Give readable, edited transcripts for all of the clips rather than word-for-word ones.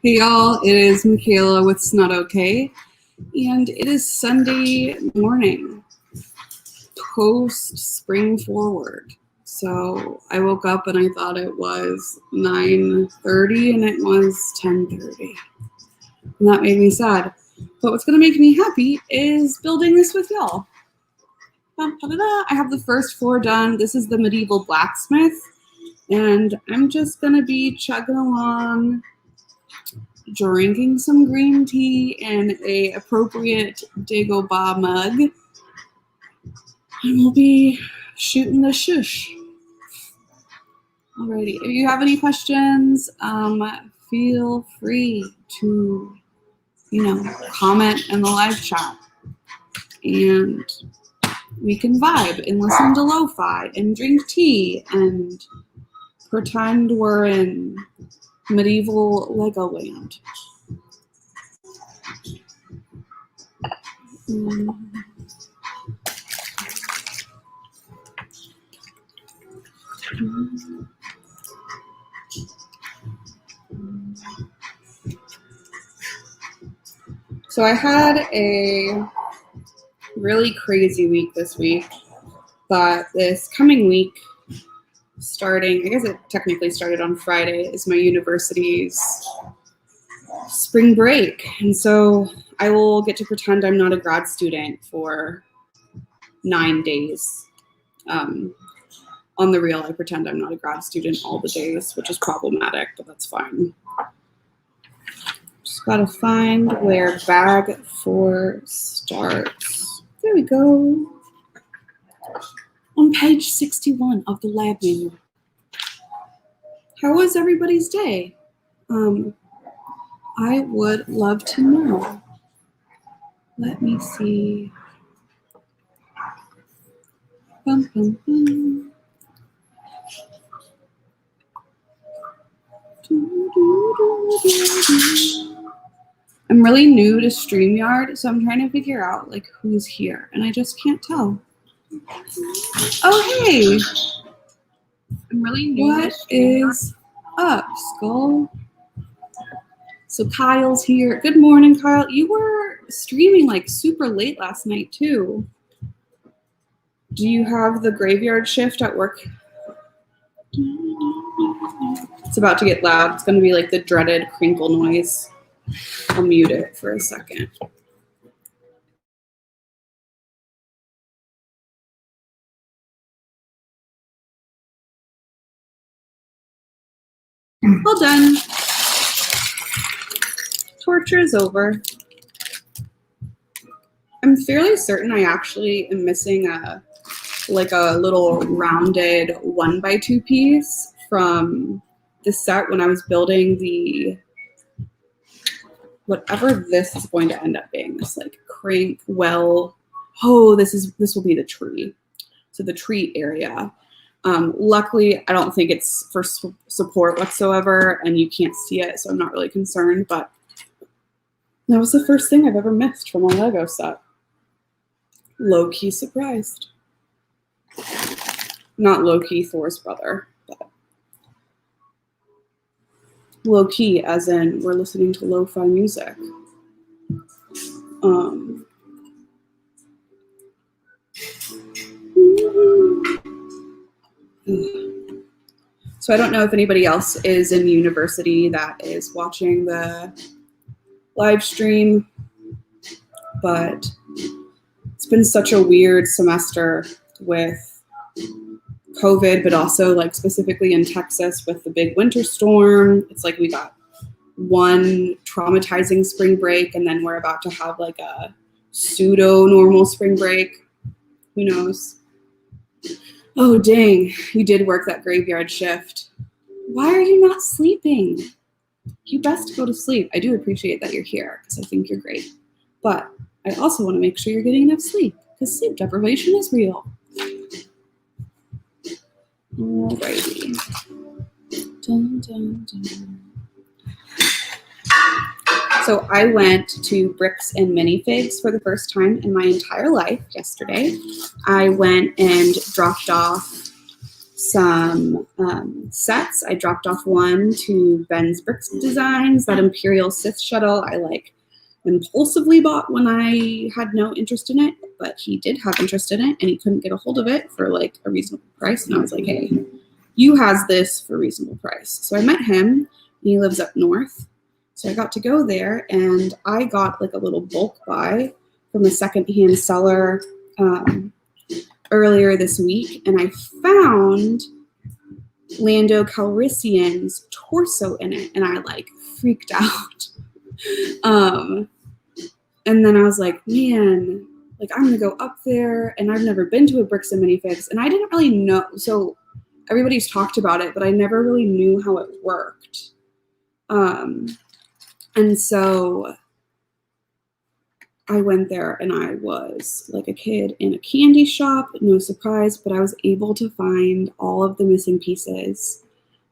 Hey y'all, it is Michaela with It's Not Okay, and it is Sunday morning, post spring forward. So I woke up and I thought it was 9:30 and it was 10:30. And that made me sad. But what's gonna make me happy is building this with y'all. I have the first floor done. This is the medieval blacksmith, and I'm just gonna be chugging along, drinking some green tea in a appropriate Dagobah mug, and we'll be shooting the shush. Alrighty, if you have any questions, feel free to, comment in the live chat, and we can vibe and listen to lo-fi and drink tea and pretend we're in medieval Legoland. So I had a really crazy week this week, but this coming week, starting, I guess it technically started on Friday, is my university's spring break. And so I will get to pretend I'm not a grad student for 9 days. On the real, I pretend I'm not a grad student all the days, which is problematic, but that's fine. Just gotta find where bag 4 starts. There we go. On page 61 of the lab manual. How was everybody's day? I would love to know. Let me see. Bum, bum, bum. I'm really new to StreamYard, so I'm trying to figure out who's here, and I just can't tell. Oh, hey! I'm really new. What is up, Skull? So Kyle's here. Good morning, Kyle. You were streaming super late last night too. Do you have the graveyard shift at work? It's about to get loud. It's going to be the dreaded crinkle noise. I'll mute it for a second. Well done. Torture is over. I'm fairly certain I actually am missing a little rounded 1x2 piece from the set when I was building the whatever this is going to end up being. This crank well. Oh, this will be the tree. So the tree area. Luckily, I don't think it's for support whatsoever, and you can't see it, so I'm not really concerned. But that was the first thing I've ever missed from a Lego set. Low-key surprised. Not low-key Thor's brother, but low-key as in we're listening to lo-fi music. So I don't know if anybody else is in university that is watching the live stream, but it's been such a weird semester with COVID, but also specifically in Texas with the big winter storm. It's we got one traumatizing spring break, and then we're about to have a pseudo normal spring break. Who knows? Oh, dang, you did work that graveyard shift. Why are you not sleeping? You best go to sleep. I do appreciate that you're here because I think you're great. But I also want to make sure you're getting enough sleep because sleep deprivation is real. Alrighty. Dun, dun, dun. So I went to Bricks and Minifigs for the first time in my entire life yesterday. I went and dropped off some sets. I dropped off one to Ben's Bricks Designs, that Imperial Sith shuttle I like impulsively bought when I had no interest in it, but he did have interest in it and he couldn't get a hold of it for like a reasonable price. And I was like, hey, you has this for a reasonable price. So I met him and he lives up north. So I got to go there and I got like a little bulk buy from a secondhand seller earlier this week. And I found Lando Calrissian's torso in it and I like freaked out. And then I was like, man, like I'm gonna go up there and I've never been to a Bricks and Minifigs and I didn't really know. So everybody's talked about it, but I never really knew how it worked. And so I went there and I was like a kid in a candy shop, no surprise, but I was able to find all of the missing pieces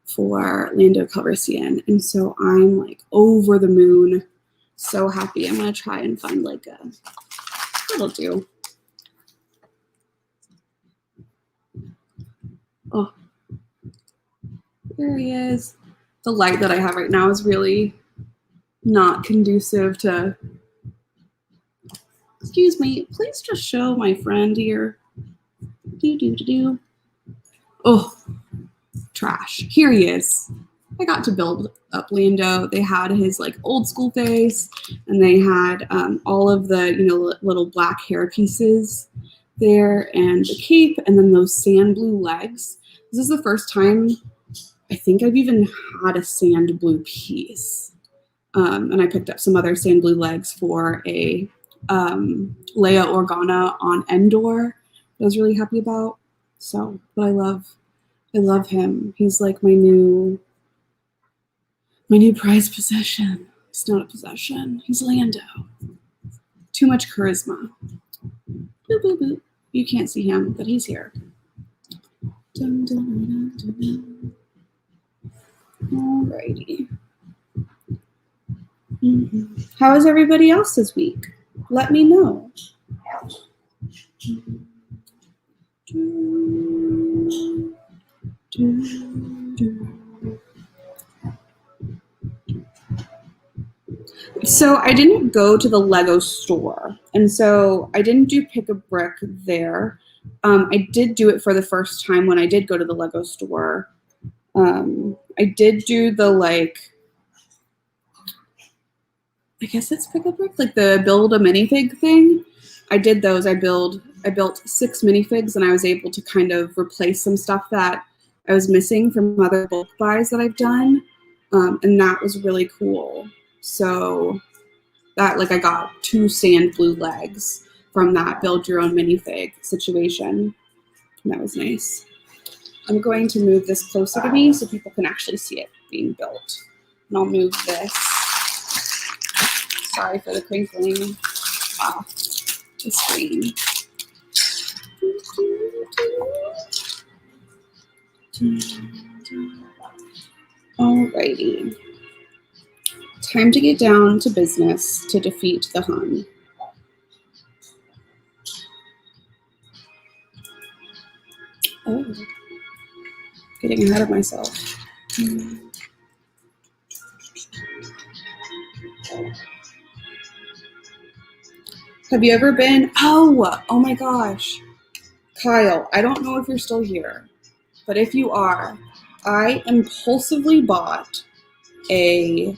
for Lando Calrissian. And so I'm like over the moon, so happy. I'm gonna try and find like a, it'll do. Oh, there he is. The light that I have right now is really not conducive to, excuse me, please just show my friend here. Oh, trash. Here he is. I got to build up Lando. They had his like old school face and they had all of the, you know, little black hair pieces there and the cape and then those sand blue legs. This is the first time I think I've even had a sand blue piece. And I picked up some other sand blue legs for a Leia Organa on Endor that I was really happy about. So, but I love him. He's like my new prized possession. It's not a possession. He's Lando. Too much charisma. Boop, boop, boop. You can't see him, but he's here. Dun, dun, dun, dun. Alrighty. How is everybody else this week? Let me know. So I didn't go to the Lego store, and so I didn't do Pick a Brick there. I did do it for the first time when I did go to the Lego store. I did do the like, I guess it's Pick a Brick, like the build a minifig thing. I did those. I built 6 minifigs, and I was able to kind of replace some stuff that I was missing from other bulk buys that I've done, and that was really cool. So that, like, I got 2 sand blue legs from that build your own minifig situation. And that was nice. I'm going to move this closer to me so people can actually see it being built. And I'll move this. Sorry for the crinkling off the screen. Alrighty. Time to get down to business to defeat the Hun. Oh, getting ahead of myself. Have you ever been? Oh my gosh. Kyle, I don't know if you're still here, but if you are, I impulsively bought the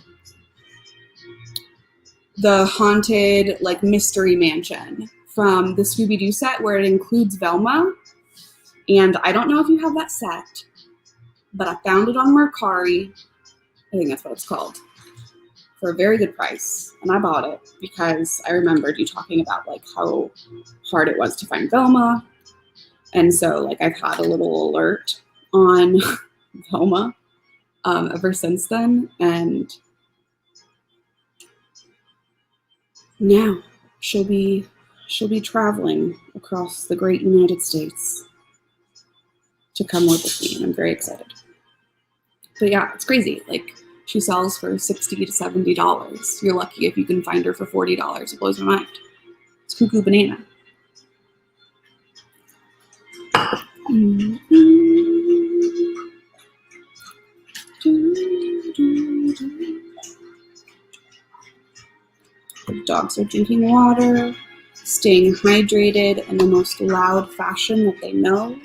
haunted like mystery mansion from the Scooby-Doo set where it includes Velma. And I don't know if you have that set, but I found it on Mercari. I think that's what it's called. For a very good price. And I bought it because I remembered you talking about like how hard it was to find Velma. And so like I've had a little alert on Velma ever since then. And now she'll be traveling across the great United States to come live with me, and I'm very excited. But yeah, it's crazy. Like she sells for $60 to $70. You're lucky if you can find her for $40. It blows my mind. It's cuckoo banana. dogs are drinking water, staying hydrated in the most loud fashion that they know.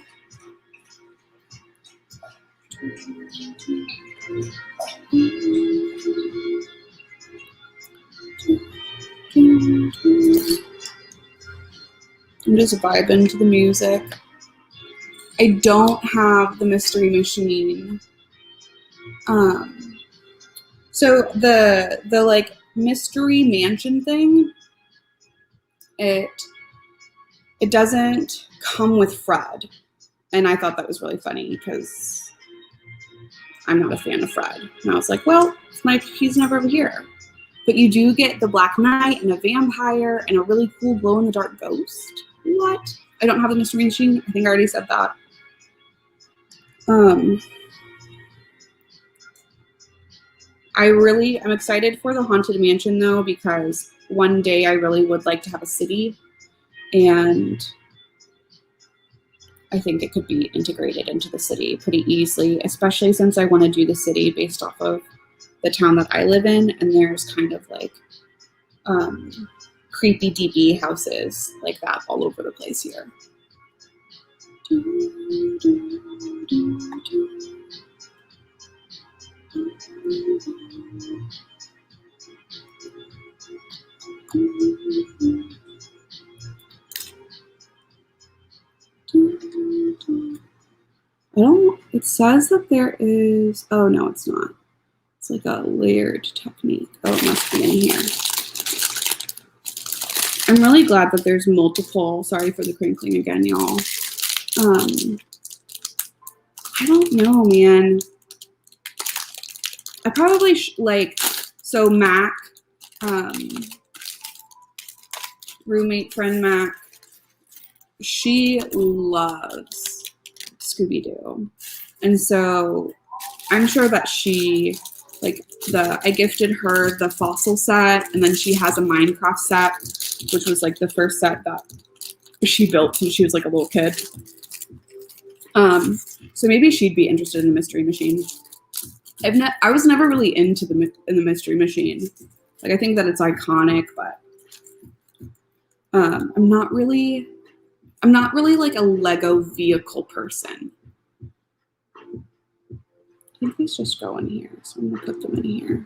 I'm just vibing to the music. I don't have the mystery machine. So the like mystery mansion thing, it doesn't come with Fred. And I thought that was really funny because I'm not a fan of Fred. And I was like, well, it's like he's never here. But you do get the Black Knight and a vampire and a really cool glow-in-the-dark ghost. What? I don't have the mystery machine. I think I already said that. I'm excited for the Haunted Mansion though, because one day I really would like to have a city, and I think it could be integrated into the city pretty easily, especially since I want to do the city based off of the town that I live in, and there's kind of like creepy DB houses like that all over the place here. It says that there is, oh no, it's not. It's like a layered technique. Oh, it must be in here. I'm really glad that there's multiple, sorry for the crinkling again, y'all. I don't know, man. I probably so Mac, roommate friend Mac, she loves Scooby-Doo. And so I'm sure that she, I gifted her the fossil set, and then she has a Minecraft set, which was like the first set that she built when she was like a little kid. So maybe she'd be interested in the mystery machine. I was never really into the mystery machine. Like, I think that it's iconic, but I'm not really like a Lego vehicle person. I think these just go in here, so I'm gonna put them in here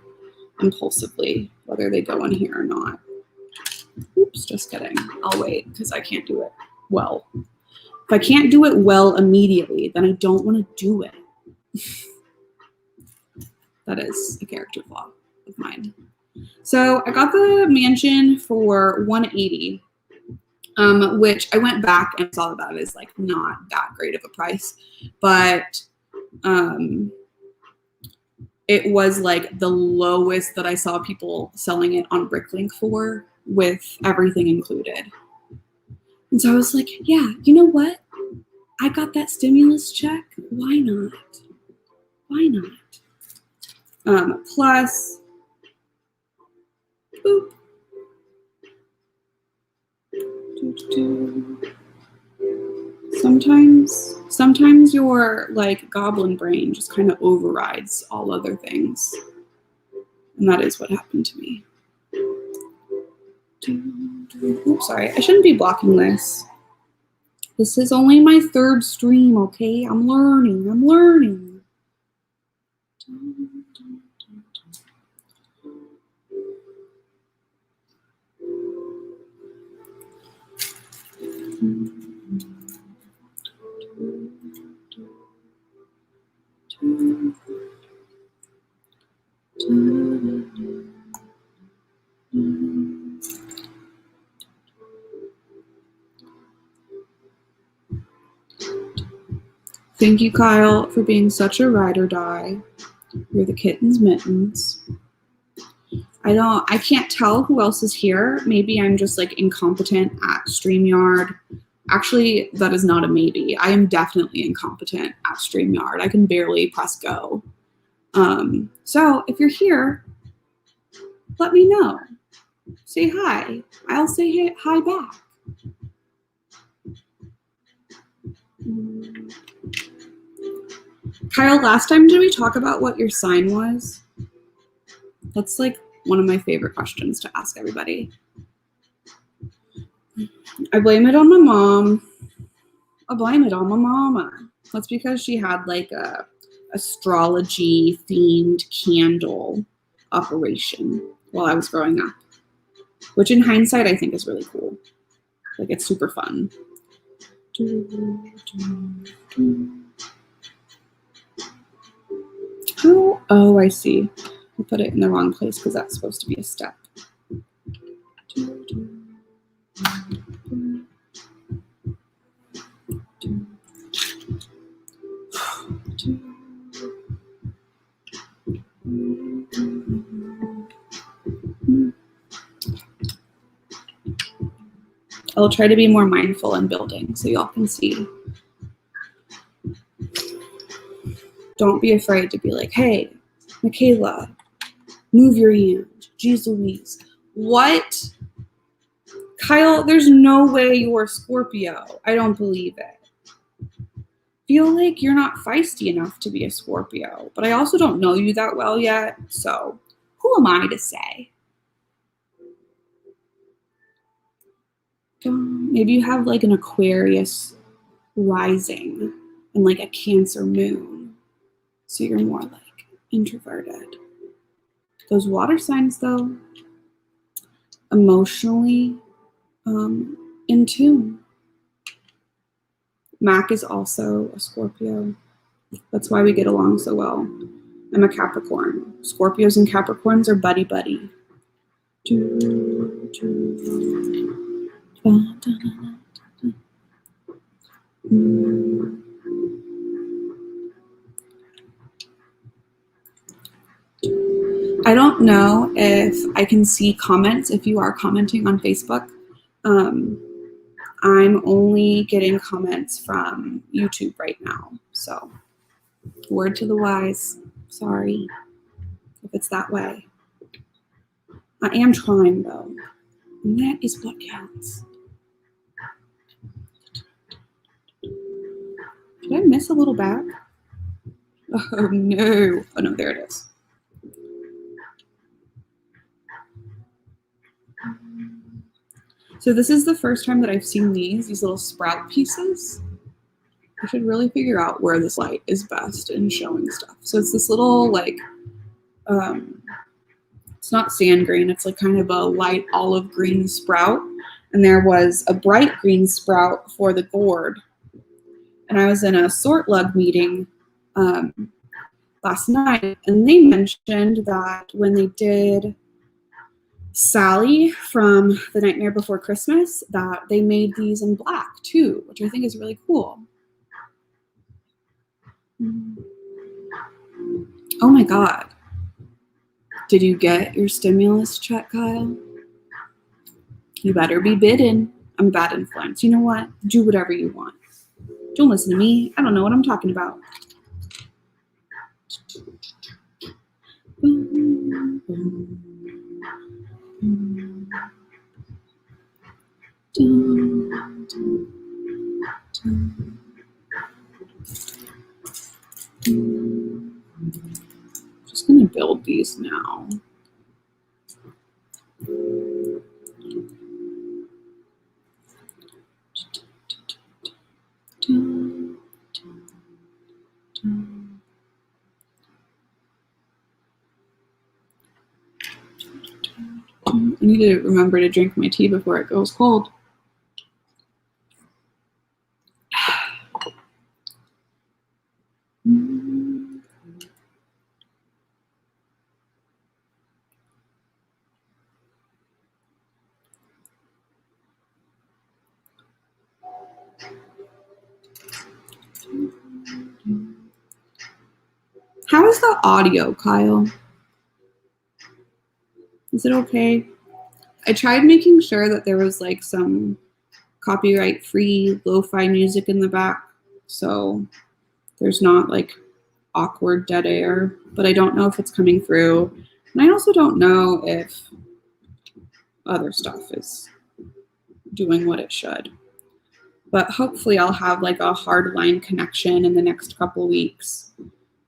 impulsively, whether they go in here or not. Oops, just kidding. I'll wait because I can't do it well. If I can't do it well immediately, then I don't want to do it. That is a character flaw of mine. So I got the mansion for $180, which I went back and saw that is like not that great of a price, but it was like the lowest that I saw people selling it on Bricklink for, with everything included. And so I was like, yeah, you know what? I got that stimulus check. Why not? Why not? Plus, boop. Sometimes your like goblin brain just kind of overrides all other things. And that is what happened to me. Oops, sorry. I shouldn't be blocking this. This is only my third stream, okay? I'm learning. Thank you, Kyle, for being such a ride or die. You're the kitten's mittens. I can't tell who else is here. Maybe I'm just like incompetent at StreamYard. Actually, that is not a maybe. I am definitely incompetent at StreamYard. I can barely press go. So if you're here, let me know. Say hi. I'll say hi back. Kyle, last time did we talk about what your sign was? That's like one of my favorite questions to ask everybody. I blame it on my mom. I blame it on my mama. That's because she had like a astrology themed candle operation while I was growing up, which in hindsight I think is really cool. Like it's super fun. Oh, I see. I put it in the wrong place because that's supposed to be a step. I'll try to be more mindful in building so y'all can see. Don't be afraid to be like, hey, Michaela, move your hand. Jeez Louise. What? Kyle, there's no way you're Scorpio. I don't believe it. Feel like you're not feisty enough to be a Scorpio, but I also don't know you that well yet, so who am I to say? Maybe you have like an Aquarius rising and like a Cancer moon, so you're more like introverted. Those water signs, though, emotionally in tune. Mac is also a Scorpio. That's why we get along so well. I'm a Capricorn. Scorpios and Capricorns are buddy-buddy. I don't know if I can see comments if you are commenting on Facebook. I'm only getting comments from YouTube right now. So, word to the wise. Sorry if it's that way. I am trying though. And that is what counts. Did I miss a little back? Oh no. Oh no, there it is. So this is the first time that I've seen these little sprout pieces. I should really figure out where this light is best in showing stuff. So it's this little like, it's not sand green, it's like kind of a light olive green sprout. And there was a bright green sprout for the gourd. And I was in a sort lug meeting last night, and they mentioned that when they did Sally from The Nightmare Before Christmas, that they made these in black too, which I think is really cool. Oh my God. Did you get your stimulus check, Kyle? You better be bidding. I'm bad influence. You know what? Do whatever you want. Don't listen to me. I don't know what I'm talking about. Just gonna build these now. I need to remember to drink my tea before it goes cold. How is the audio, Kyle? Is it okay? I tried making sure that there was like some copyright-free lo-fi music in the back, so there's not like awkward dead air, but I don't know if it's coming through. And I also don't know if other stuff is doing what it should. But hopefully I'll have like a hardline connection in the next couple weeks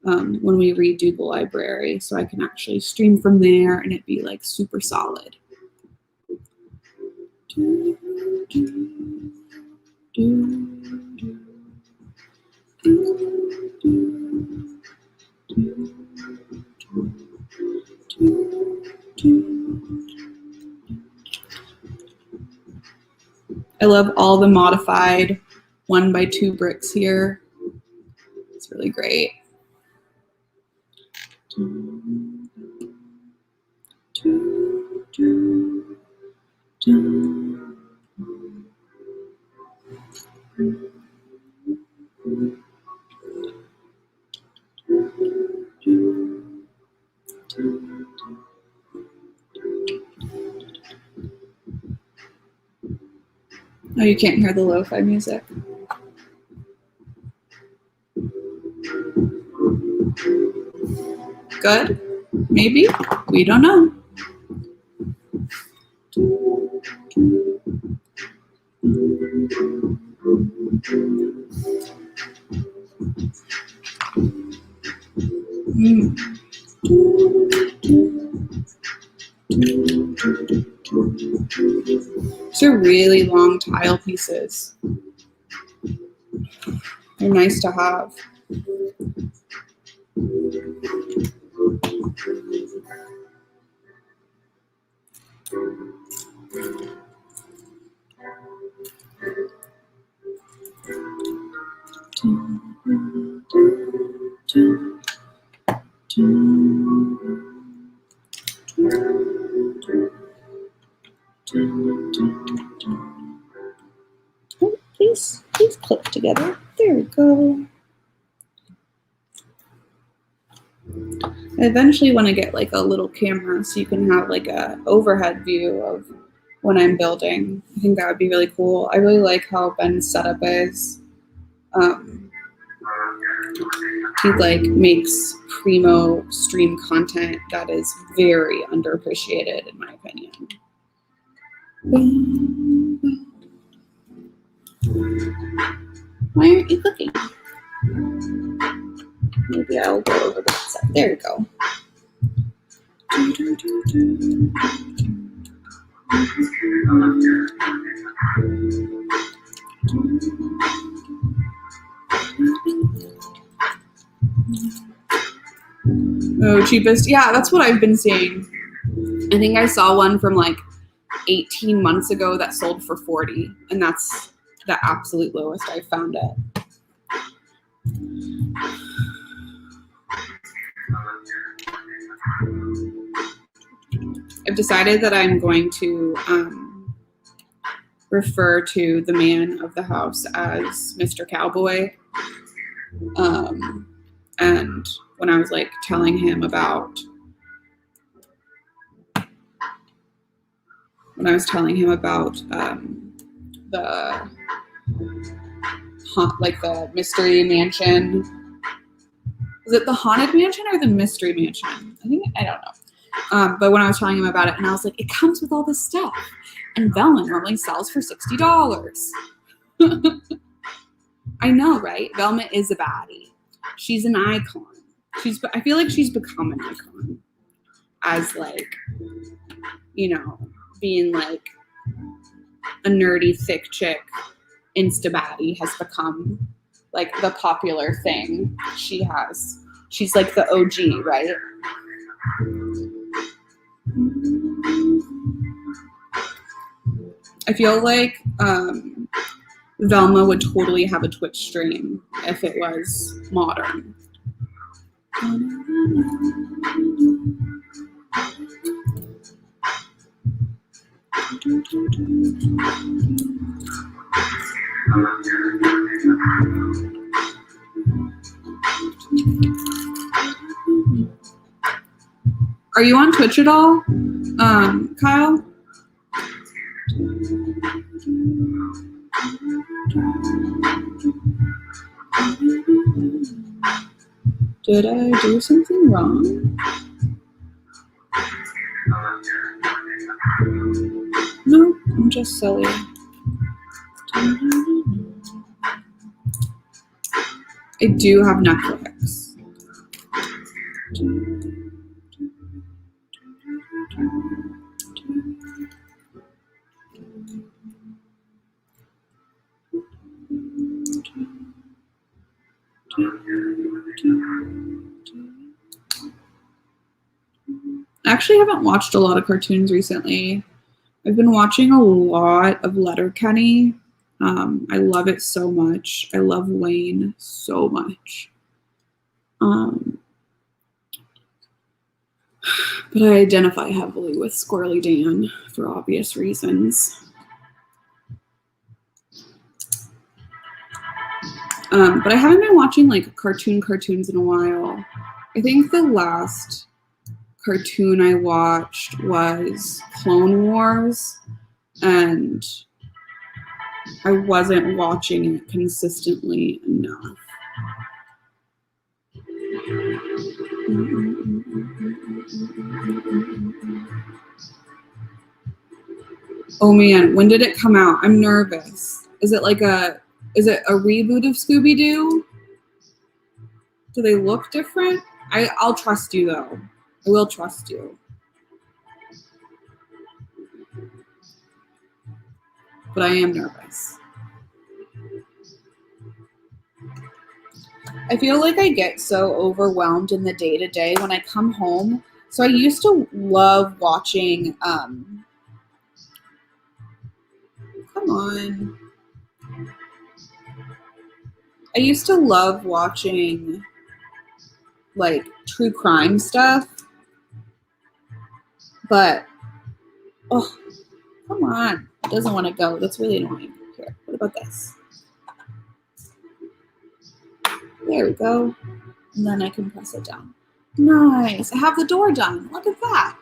when we redo the library, so I can actually stream from there and it be like super solid. I love all the modified 1x2 bricks here. It's really great. Oh, you can't hear the lo-fi music. Good? Maybe? We don't know. These are really long tile pieces. They're nice to have. Oh, please click together. There we go. I eventually want to get like a little camera so you can have like a overhead view of when I'm building. I think that would be really cool. I really like how Ben's setup is. He like makes primo stream content that is very underappreciated in my opinion. Why aren't you cooking? Maybe I'll go over that side. There we go. Oh, cheapest. Yeah, that's what I've been seeing. I think I saw one from like 18 months ago that sold for $40, and that's the absolute lowest I found it. I've decided that I'm going to refer to the man of the house as Mr. Cowboy. And when I was like telling him about the mystery mansion. Is it the haunted mansion or the mystery mansion? I don't know. But when I was telling him about it, and I was like, it comes with all this stuff, and Velma normally sells for $60. I know, right? Velma is a baddie. She's an icon. I feel like she's become an icon as like, you know, being like a nerdy thick chick. Insta baddie has become like the popular thing. She's like the OG, right? I feel like Velma would totally have a Twitch stream if it was modern. Are you on Twitch at all, Kyle? Did I do something wrong? No, I'm just silly. I do have Netflix. I actually haven't watched a lot of cartoons recently. I've been watching a lot of Letterkenny. I love it so much. I love Wayne so much. But I identify heavily with Squirrely Dan for obvious reasons. But I haven't been watching like cartoons in a while. I think the last cartoon I watched was Clone Wars, and I wasn't watching it consistently enough. Oh man, when did it come out? I'm nervous. Is it a reboot of Scooby-Doo? Do they look different? I'll trust you though. I will trust you. But I am nervous. I feel like I get so overwhelmed in the day-to-day when I come home. So I used to love watching, come on. I used to love watching like true crime stuff. But, oh, come on. It doesn't want to go. That's really annoying. Here, what about this? There we go. And then I can press it down. Nice. I have the door done. Look at that.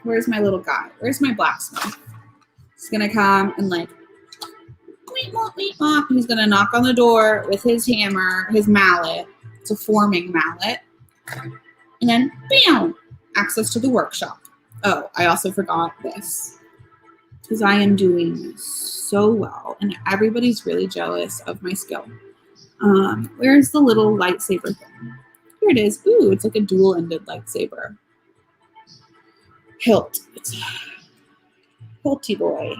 Where's my little guy? Where's my blacksmith? He's going to come and like, weep, wop, weep, wop. He's going to knock on the door with his hammer, his mallet. It's a forming mallet. And then, bam, access to the workshop. Oh, I also forgot this. Because I am doing so well. And everybody's really jealous of my skill. Where's the little lightsaber thing? Here it is. Ooh, it's like a dual-ended lightsaber. Hilt. It's a hilty boy.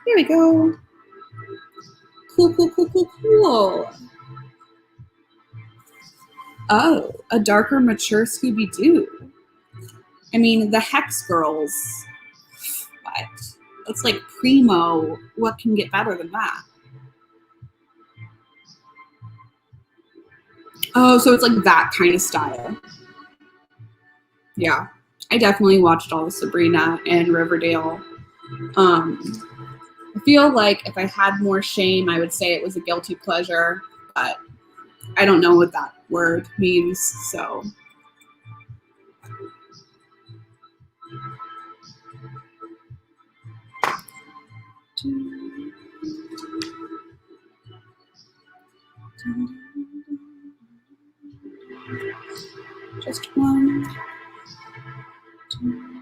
Here we go. Cool, cool, cool, cool, cool. Oh, a darker, mature Scooby-Doo. I mean, the Hex Girls. What? It's like primo. What can get better than that? Oh, so it's like that kind of style. Yeah. I definitely watched all of Sabrina and Riverdale. I feel like if I had more shame, I would say it was a guilty pleasure, but I don't know what that word means, so. Just one. Two.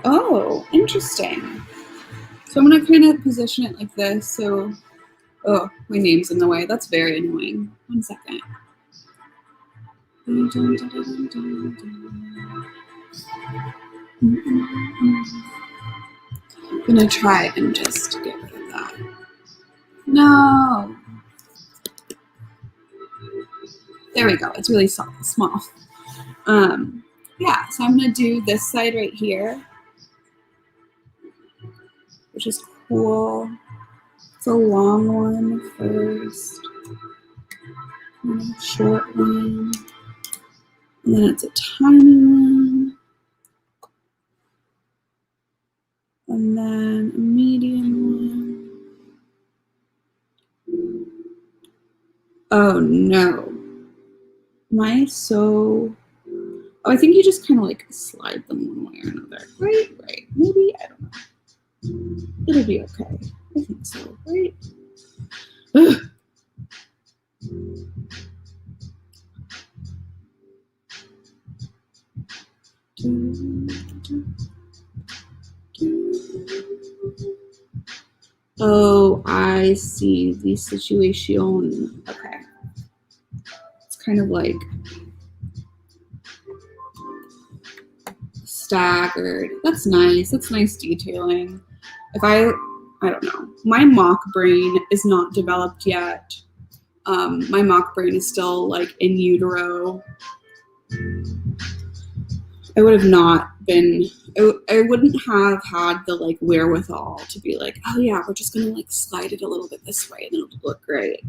Oh, interesting. So I'm going to kind of position it like this. So, oh, my name's in the way. That's very annoying. 1 second. I'm going to try and just get rid of that. No. There we go. It's really small. Yeah, so I'm going to do this side right here, which is cool. It's a long one first, and a short one, and then it's a tiny one, and then a medium one. Oh no. Am I so... Oh, I think you just kind of like slide them one way or another. Right. Maybe, I don't know. It'll be okay. I think so, right? Ugh. Oh, I see the situation. Okay. It's kind of like staggered. That's nice. That's nice detailing. If I don't know. My mock brain is not developed yet. My mock brain is still like in utero. I would have not been, I wouldn't have had the like wherewithal to be like, oh yeah, we're just gonna like slide it a little bit this way and it'll look great.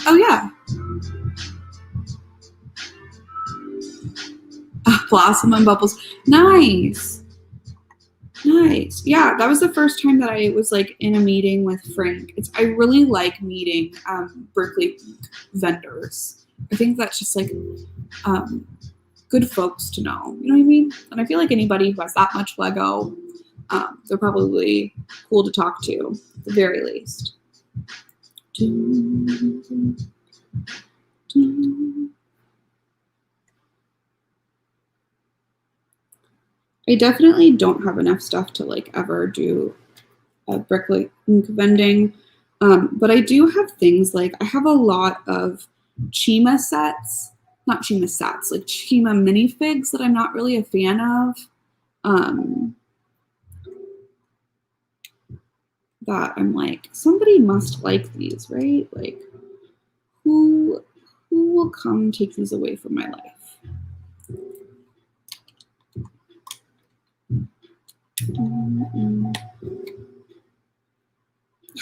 Oh yeah. Blossom and bubbles. Nice. Nice. Yeah, that was the first time that I was like in a meeting with Frank. I really like meeting Berkeley vendors. I think that's just like good folks to know. You know what I mean? And I feel like anybody who has that much Lego, they're probably cool to talk to, at the very least. I definitely don't have enough stuff to like ever do Berkeley ink vending, but I do have things like I have a lot of Chima sets, not Chima sets, like Chima minifigs that I'm not really a fan of. That I'm like, somebody must like these, right? Like, who will come take these away from my life?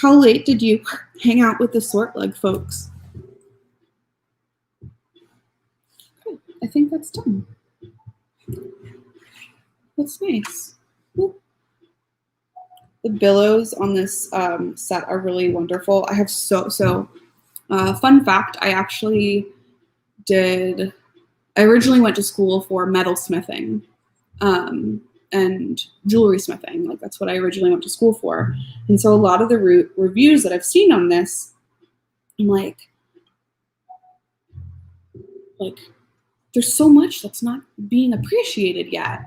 How late did you hang out with the Sort Leg folks? Okay, I think that's done. That's nice. Cool. The billows on this set are really wonderful. I have fun fact, I originally went to school for metalsmithing and jewelry smithing. Like that's what I originally went to school for. And so a lot of the reviews that I've seen on this, I'm like, there's so much that's not being appreciated yet.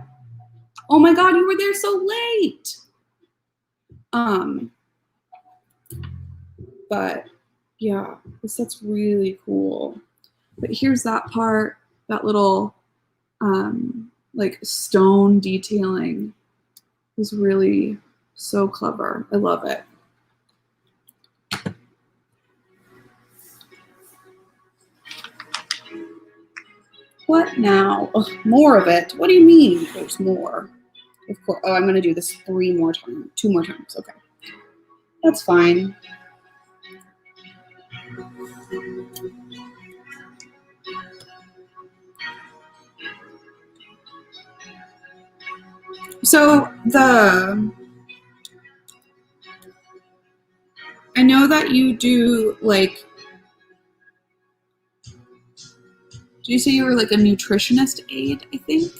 Oh my God, you were there so late. But yeah, this set's really cool. But here's that part, that little like stone detailing is really so clever. I love it. What now? Ugh, more of it. What do you mean there's more? Of course. Oh, I'm going to do this 2 more times. Okay. That's fine. So I know that you do like, did you say you were like a nutritionist aide, I think?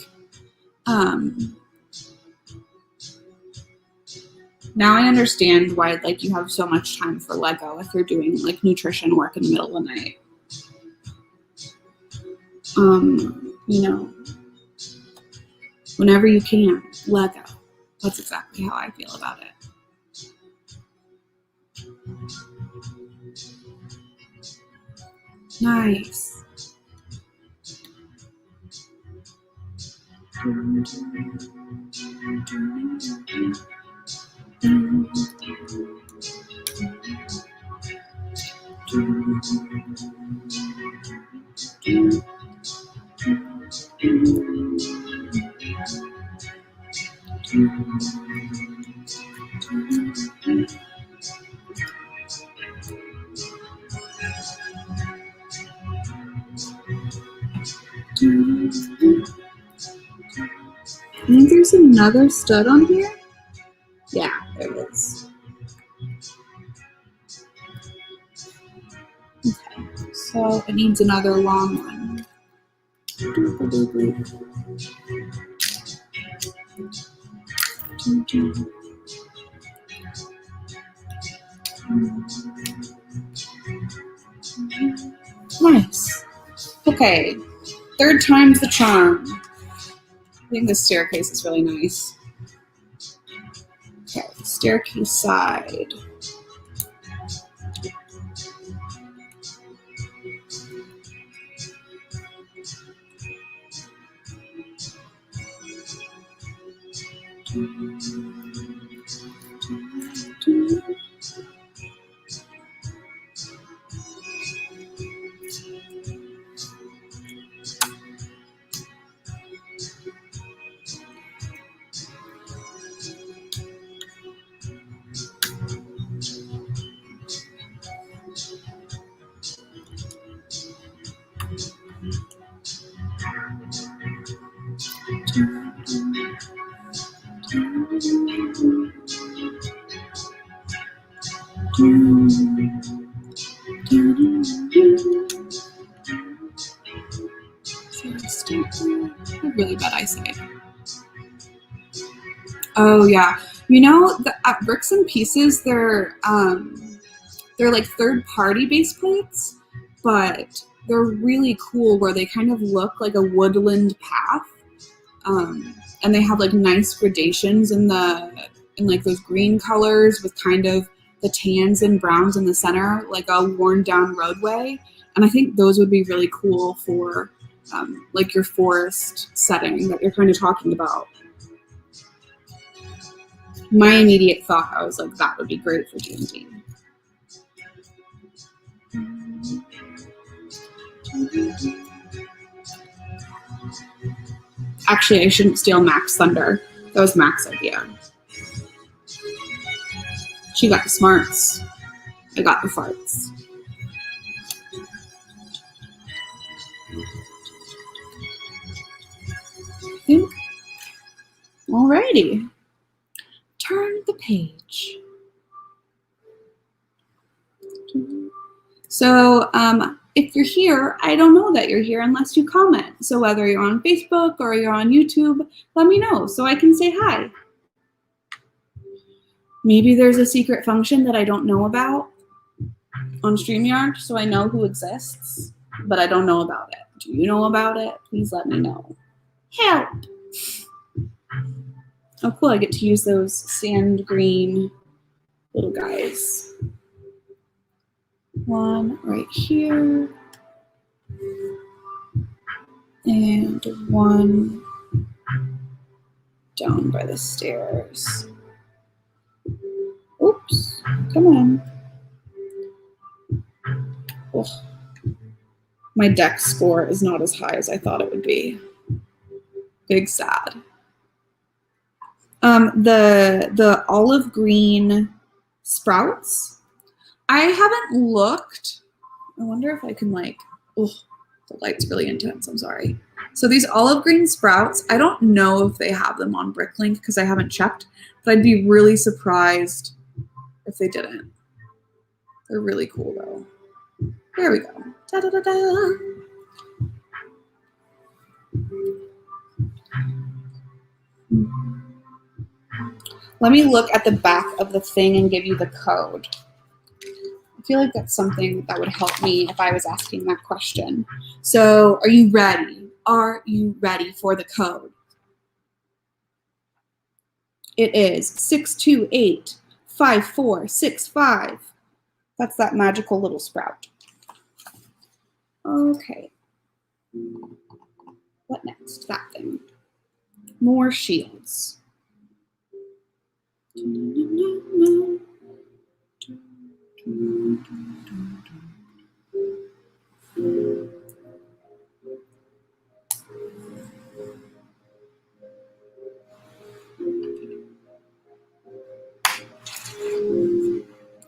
Now I understand why like you have so much time for Lego if you're doing like nutrition work in the middle of the night. You know, whenever you can, Lego. That's exactly how I feel about it. Nice. I think there's another stud on here. Yeah, there is. Okay, so it needs another long one. Nice. Okay, third time's the charm. I think this staircase is really nice. Okay, staircase side. I have really bad eyesight. Oh yeah, you know, at Bricks and Pieces, they're like third-party base plates, but they're really cool where they kind of look like a woodland path, and they have like nice gradations in like those green colors with kind of the tans and browns in the center, like a worn-down roadway. And I think those would be really cool for like your forest setting that you're kind of talking about. My immediate thought, I was like, that would be great for D&D. Actually, I shouldn't steal Mac's thunder. That was Mac's idea. She got the smarts. I got the farts. I think. Alrighty. Turn the page. So if you're here, I don't know that you're here unless you comment. So whether you're on Facebook or you're on YouTube, let me know so I can say hi. Maybe there's a secret function that I don't know about on StreamYard, so I know who exists, but I don't know about it. Do you know about it? Please let me know. Help! Oh, cool. I get to use those sand green little guys. One right here. And one down by the stairs. Oops. Come on. Oh. My dex score is not as high as I thought it would be. Big sad. The olive green sprouts, I haven't looked. I wonder if I can like, oh, the light's really intense, I'm sorry. So these olive green sprouts, I don't know if they have them on Bricklink because I haven't checked, but I'd be really surprised if they didn't. They're really cool though. There we go. Da-da-da-da. Let me look at the back of the thing and give you the code. I feel like that's something that would help me if I was asking that question. So are you ready? Are you ready for the code? It is 628-5465. That's that magical little sprout. Okay. What next? That thing. More shields.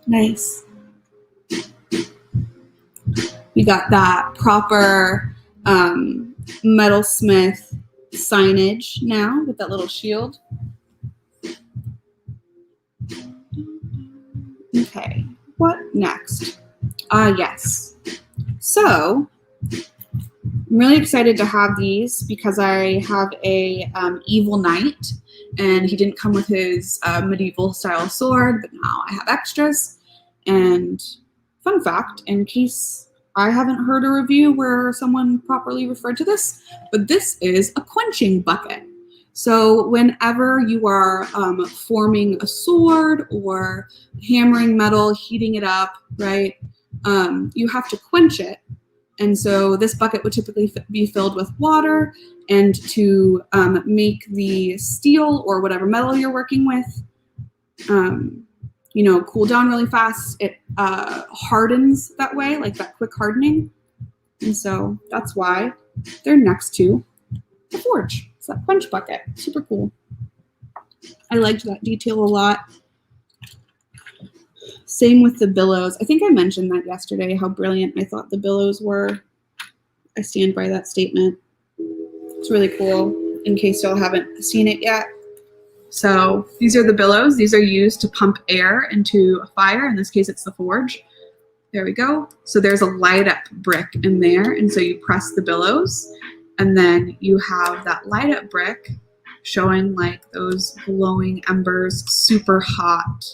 Nice. We got that proper metalsmith signage now with that little shield. Okay, what next? Yes. So I'm really excited to have these because I have a evil knight, and he didn't come with his medieval style sword, but now I have extras. And fun fact, in case I haven't heard a review where someone properly referred to this, but this is a quenching bucket. So whenever you are forming a sword or hammering metal, heating it up, right, you have to quench it. And so this bucket would typically be filled with water, and to make the steel or whatever metal you're working with, cool down really fast. It hardens that way, like that quick hardening. And so that's why they're next to the forge. It's that quench bucket. Super cool. I liked that detail a lot. Same with the billows. I think I mentioned that yesterday, how brilliant I thought the billows were. I stand by that statement. It's really cool, in case y'all haven't seen it yet. So these are the billows. These are used to pump air into a fire. In this case, it's the forge. There we go. So there's a light up brick in there. And so you press the billows, and then you have that light up brick showing like those glowing embers, super hot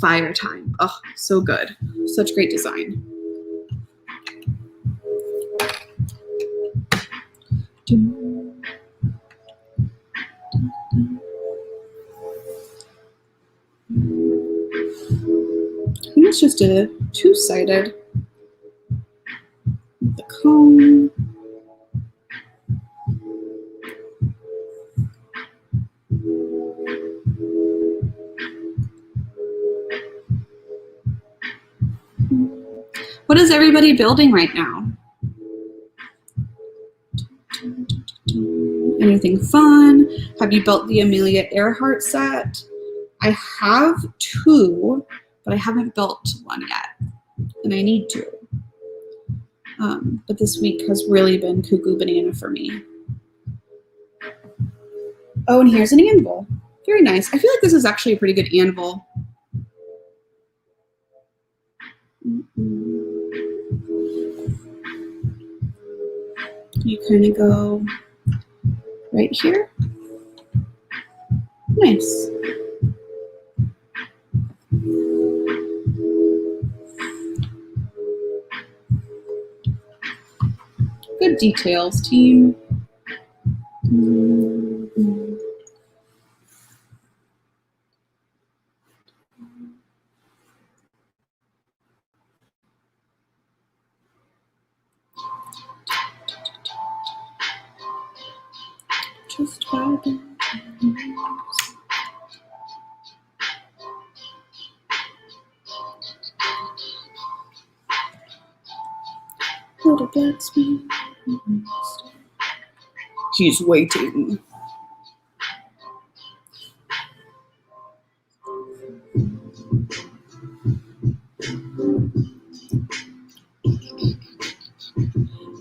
fire time. Oh, so good. Such great design. I think it's just a two-sided with the cone. What is everybody building right now? Anything fun? Have you built the Amelia Earhart set? I have two, but I haven't built one yet, and I need to. But this week has really been cuckoo banana for me. Oh, and here's an anvil. Very nice. I feel like this is actually a pretty good anvil. You kind of go right here. Nice. Good details, team. Just vibing. Little blacksmith. He's waiting.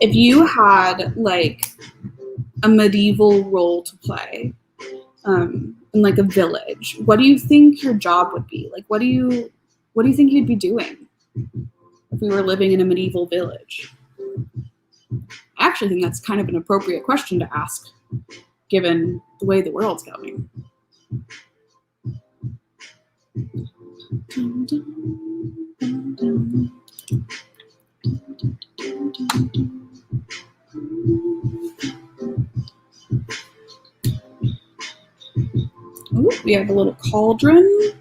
If you had like a medieval role to play in like a village, what do you think your job would be? Like, what do you think you'd be doing if we were living in a medieval village? I actually think that's kind of an appropriate question to ask, given the way the world's going. Ooh, we have a little cauldron.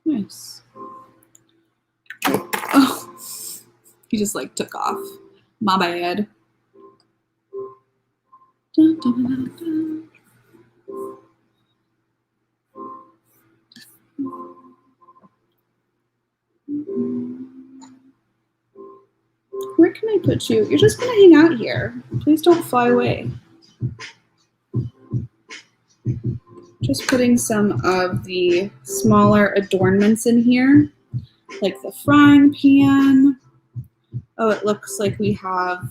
Nice. Oh, he just like took off. My bad. Dun, dun, dun, dun. Where can I put you? You're just gonna hang out here. Please don't fly away. Just putting some of the smaller adornments in here, like the frying pan. Oh, it looks like we have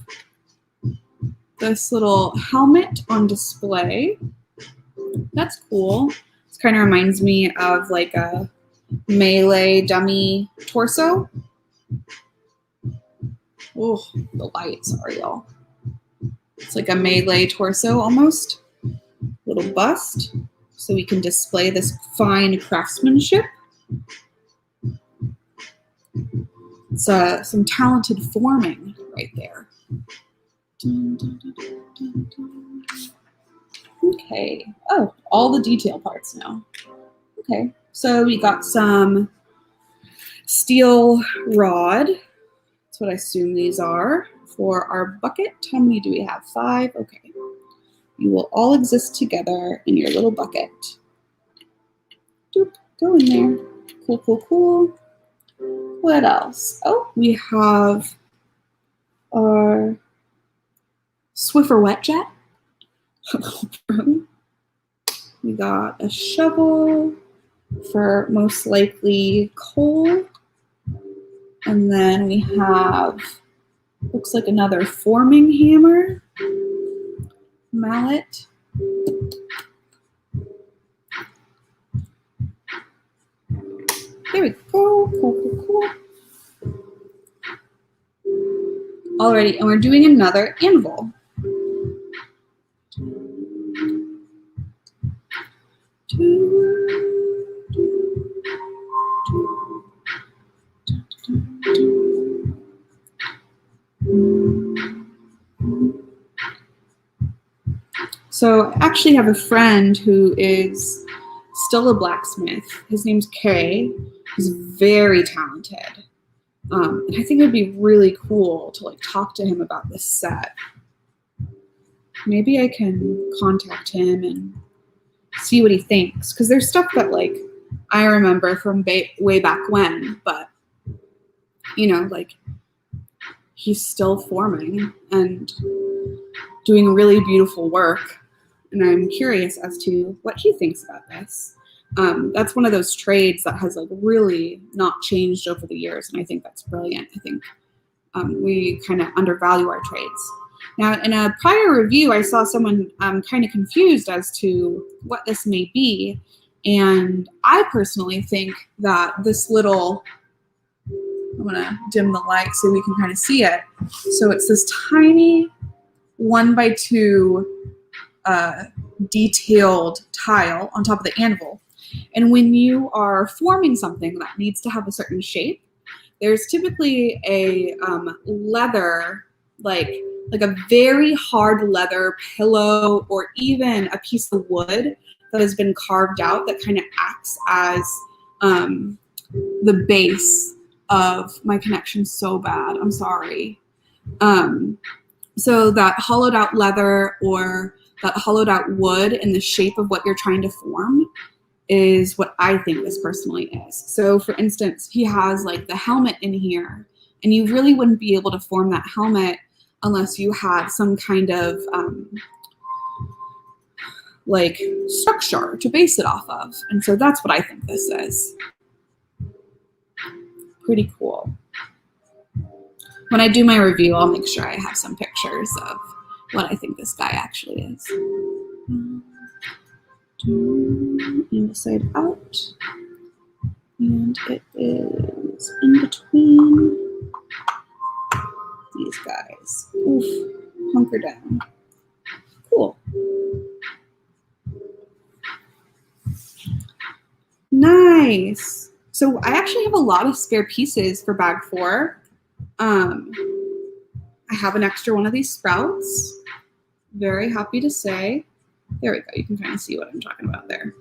this little helmet on display. That's cool. This kind of reminds me of like a melee dummy torso. Oh, the light, sorry y'all. It's like a melee torso almost. Little bust, so we can display this fine craftsmanship. It's some talented forming right there. Okay. Oh, all the detail parts now. Okay. So we got some steel rod. That's what I assume these are for our bucket. How many do we have? 5. Okay. You will all exist together in your little bucket. Doop, go in there. Cool, cool, cool. What else? Oh, we have our Swiffer wet jet. We got a shovel for most likely coal. And then we have, looks like another forming hammer. Mallet. There we go. Cool, cool, cool. Alrighty, and we're doing another anvil. So I actually have a friend who is still a blacksmith. His name's Kay. He's very talented. And I think it would be really cool to like talk to him about this set. Maybe I can contact him and see what he thinks. Because there's stuff that like I remember from way back when, but you know, like he's still forming and doing really beautiful work. And I'm curious as to what he thinks about this. That's one of those trades that has like really not changed over the years, and I think that's brilliant. I think we kind of undervalue our trades. Now, in a prior review, I saw someone kind of confused as to what this may be, and I personally think that this little, I'm gonna dim the light so we can kind of see it. So it's this tiny 1x2 detailed tile on top of the anvil. And when you are forming something that needs to have a certain shape, there's typically a leather, like a very hard leather pillow or even a piece of wood that has been carved out that kind of acts as the base of my connection. So bad, I'm sorry. So that hollowed out leather or that hollowed out wood in the shape of what you're trying to form is what I think this personally is. So for instance, he has like the helmet in here, and you really wouldn't be able to form that helmet unless you had some kind of like structure to base it off of. And so that's what I think this is. Pretty cool. When I do my review, I'll make sure I have some pictures of what I think this guy actually is. Angle side out, and it is in between these guys. Oof, hunker down. Cool. Nice. So I actually have a lot of spare pieces for bag 4. I have an extra one of these sprouts. Very happy to say. There we go. You can kind of see what I'm talking about there.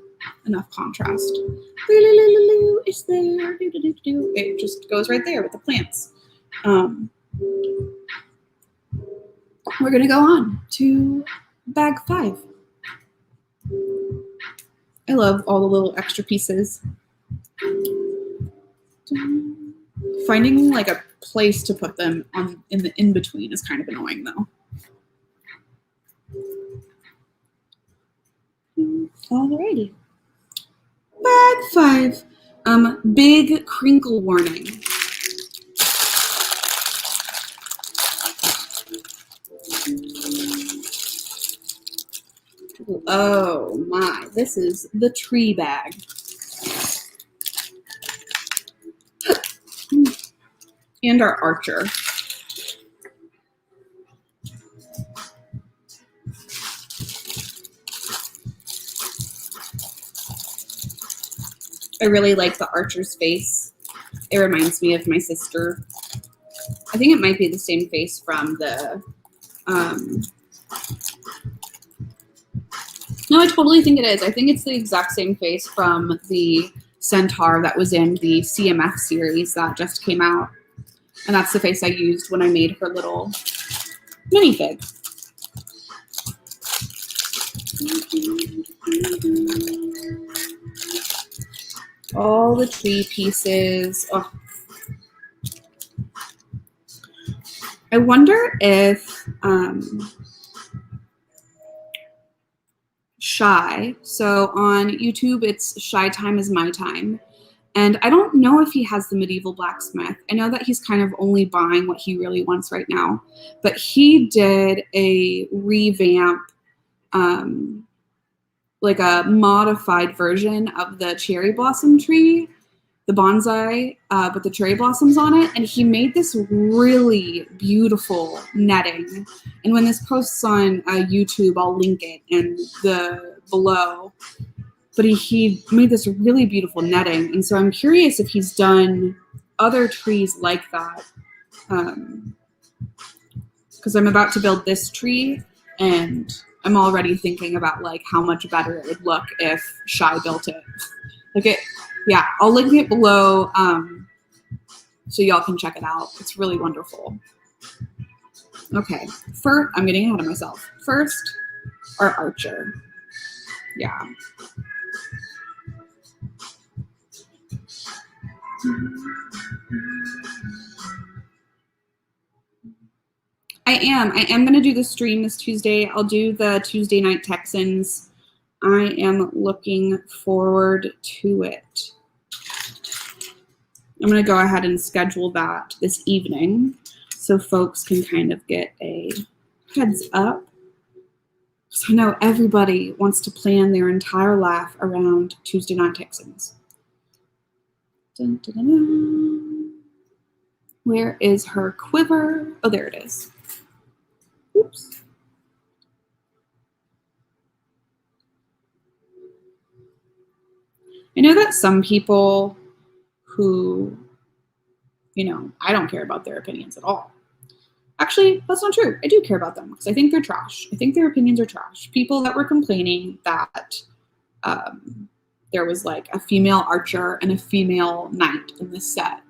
Enough contrast. It's there. It just goes right there with the plants. We're going to go on to bag 5. I love all the little extra pieces. Finding like a place to put them on in the in-between is kind of annoying though. Alrighty. Bag 5. Big crinkle warning. Oh my, this is the tree bag. And our archer. I really like the archer's face. It reminds me of my sister. I think it might be the same face from the, no, I totally think it is. I think it's the exact same face from the centaur that was in the CMF series that just came out. And that's the face I used when I made her little minifig. All the tree pieces. Oh. I wonder if Shy, so on YouTube it's Shy Time is My Time, and I don't know if he has the medieval blacksmith. I know that he's kind of only buying what he really wants right now, but he did a revamp, like a modified version of the cherry blossom tree, the bonsai, with the cherry blossoms on it, and he made this really beautiful netting. And when this posts on YouTube, I'll link it in the below. But he made this really beautiful netting, and so I'm curious if he's done other trees like that. Because I'm about to build this tree, and I'm already thinking about like how much better it would look if Shy built it. Like it, yeah, I'll link it below so y'all can check it out. It's really wonderful. Okay, first, I'm getting ahead of myself. First, our archer. Yeah. I am going to do the stream this Tuesday. I'll do the Tuesday Night Texans. I am looking forward to it. I'm going to go ahead and schedule that this evening so folks can kind of get a heads up. So I know everybody wants to plan their entire life around Tuesday Night Texans. Dun, dun, dun, dun. Where is her quiver? Oh, there it is. Oops. I know that some people who, you know, I don't care about their opinions at all. Actually, that's not true. I do care about them because I think they're trash. I think their opinions are trash. People that were complaining that there was like a female archer and a female knight in this set.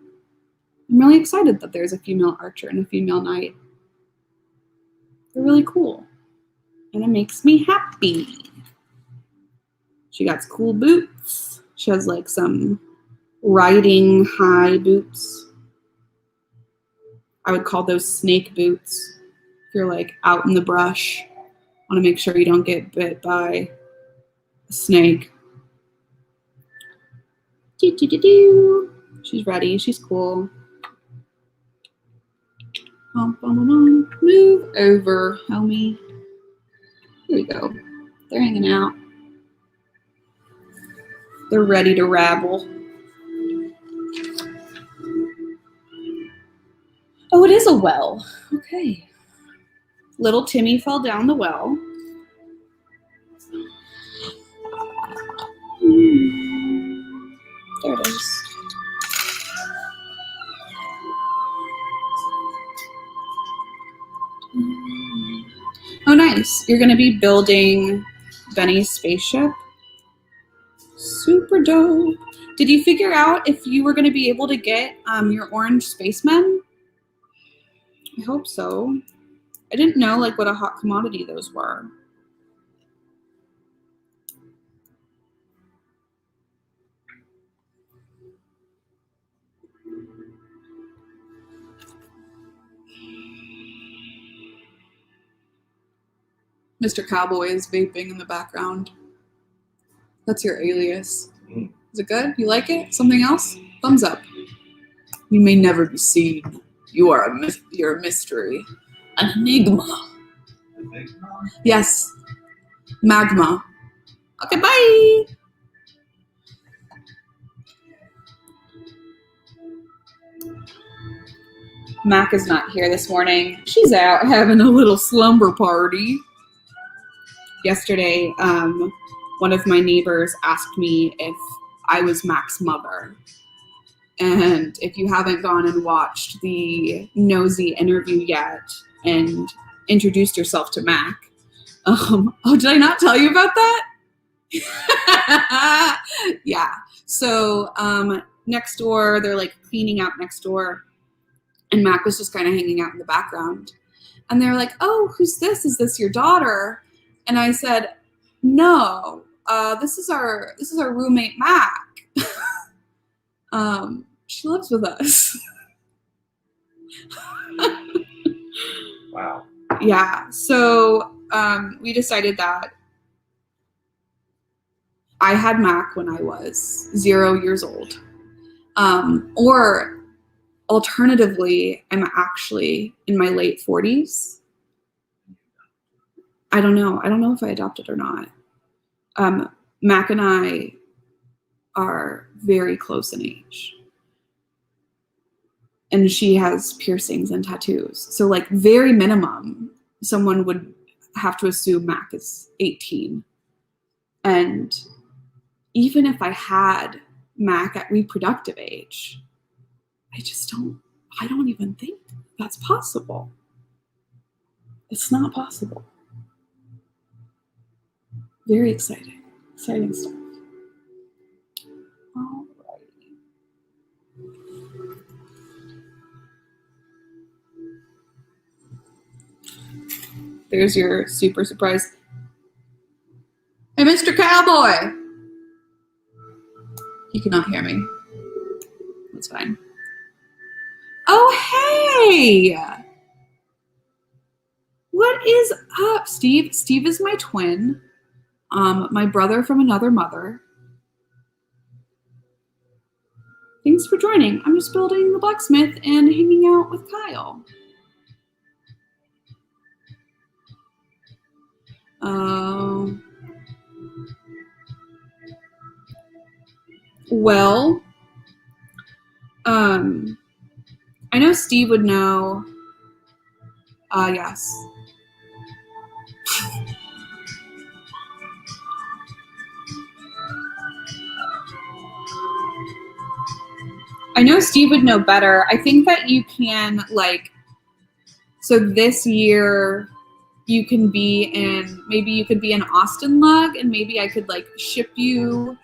I'm really excited that there's a female archer and a female knight. They're really cool. And it makes me happy. She got cool boots. She has like some riding high boots. I would call those snake boots. If you're like out in the brush, want to make sure you don't get bit by a snake. She's ready. She's cool. Move over, homie. Here we go. They're hanging out. They're ready to rabble. Oh, it is a well. Okay. Little Timmy fell down the well. There it is. Oh, nice. You're going to be building Benny's spaceship. Super dope. Did you figure out if you were going to be able to get your orange spacemen? I hope so. I didn't know like what a hot commodity those were. Mr. Cowboy is vaping in the background. That's your alias. Is it good? You like it? Something else? Thumbs up. You may never be seen. You are you're a mystery. An enigma. Yes. Magma. Okay, bye. Mac is not here this morning. She's out having a little slumber party. Yesterday, one of my neighbors asked me if I was Mac's mother. And if you haven't gone and watched the Nosy interview yet and introduced yourself to Mac, oh, did I not tell you about that? Yeah. So next door, they're like cleaning out next door. And Mac was just kind of hanging out in the background. And they're like, oh, who's this? Is this your daughter? And I said, no, this is our roommate, Mac. She lives with us. Wow. Yeah. So we decided that I had Mac when I was 0 years old. Or alternatively, I'm actually in my late 40s. I don't know. I don't know if I adopted or not. Mac and I are very close in age. And she has piercings and tattoos. So like very minimum, someone would have to assume Mac is 18. And even if I had Mac at reproductive age, I don't even think that's possible. It's not possible. Very exciting stuff. Alrighty. There's your super surprise. Hey, Mr. Cowboy! You cannot hear me. That's fine. Oh, hey! What is up, Steve? Steve is my twin. My brother from another mother. Thanks for joining. I'm just building the blacksmith and hanging out with Kyle. Well, I know Steve would know. Yes. I know Steve would know better. I think that you can, so this year you can be in, maybe you could be in Austin lug, and maybe I could ship you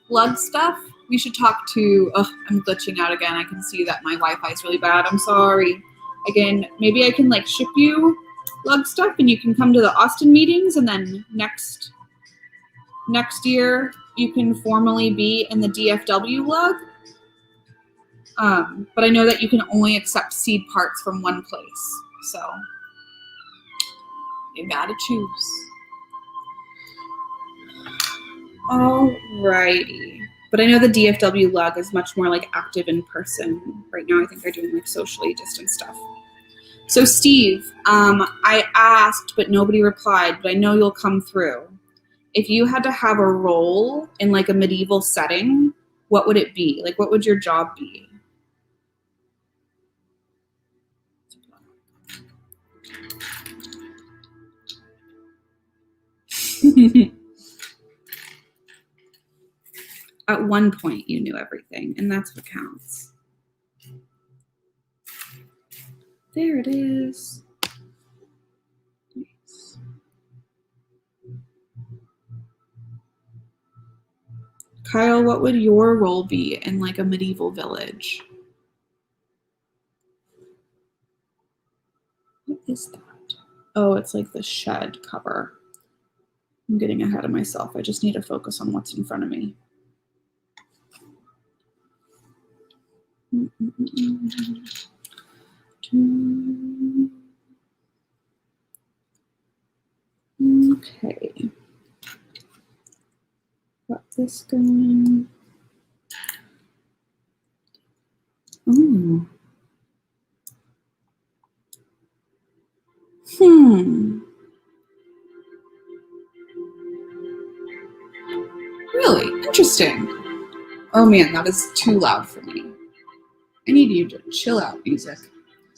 lug stuff. We should talk to, I'm glitching out again. I can see that my Wi-Fi is really bad. I'm sorry. Again, maybe I can ship you lug stuff and you can come to the Austin meetings, and then next year you can formally be in the DFW lug. But I know that you can only accept seed parts from one place. So you gotta choose. Alrighty. But I know the DFW lug is much more active in person. Right now I think they're doing socially distant stuff. So Steve, I asked, but nobody replied, but I know you'll come through. If you had to have a role in a medieval setting, what would it be? What would your job be? At one point you knew everything, and that's what counts. There it is. Nice. Kyle, what would your role be in a medieval village? What is that? Oh, it's the shed cover. I'm getting ahead of myself. I just need to focus on what's in front of me. Okay. Got this going. Ooh. Really interesting. Oh man, that is too loud for me. I need you to chill out, music.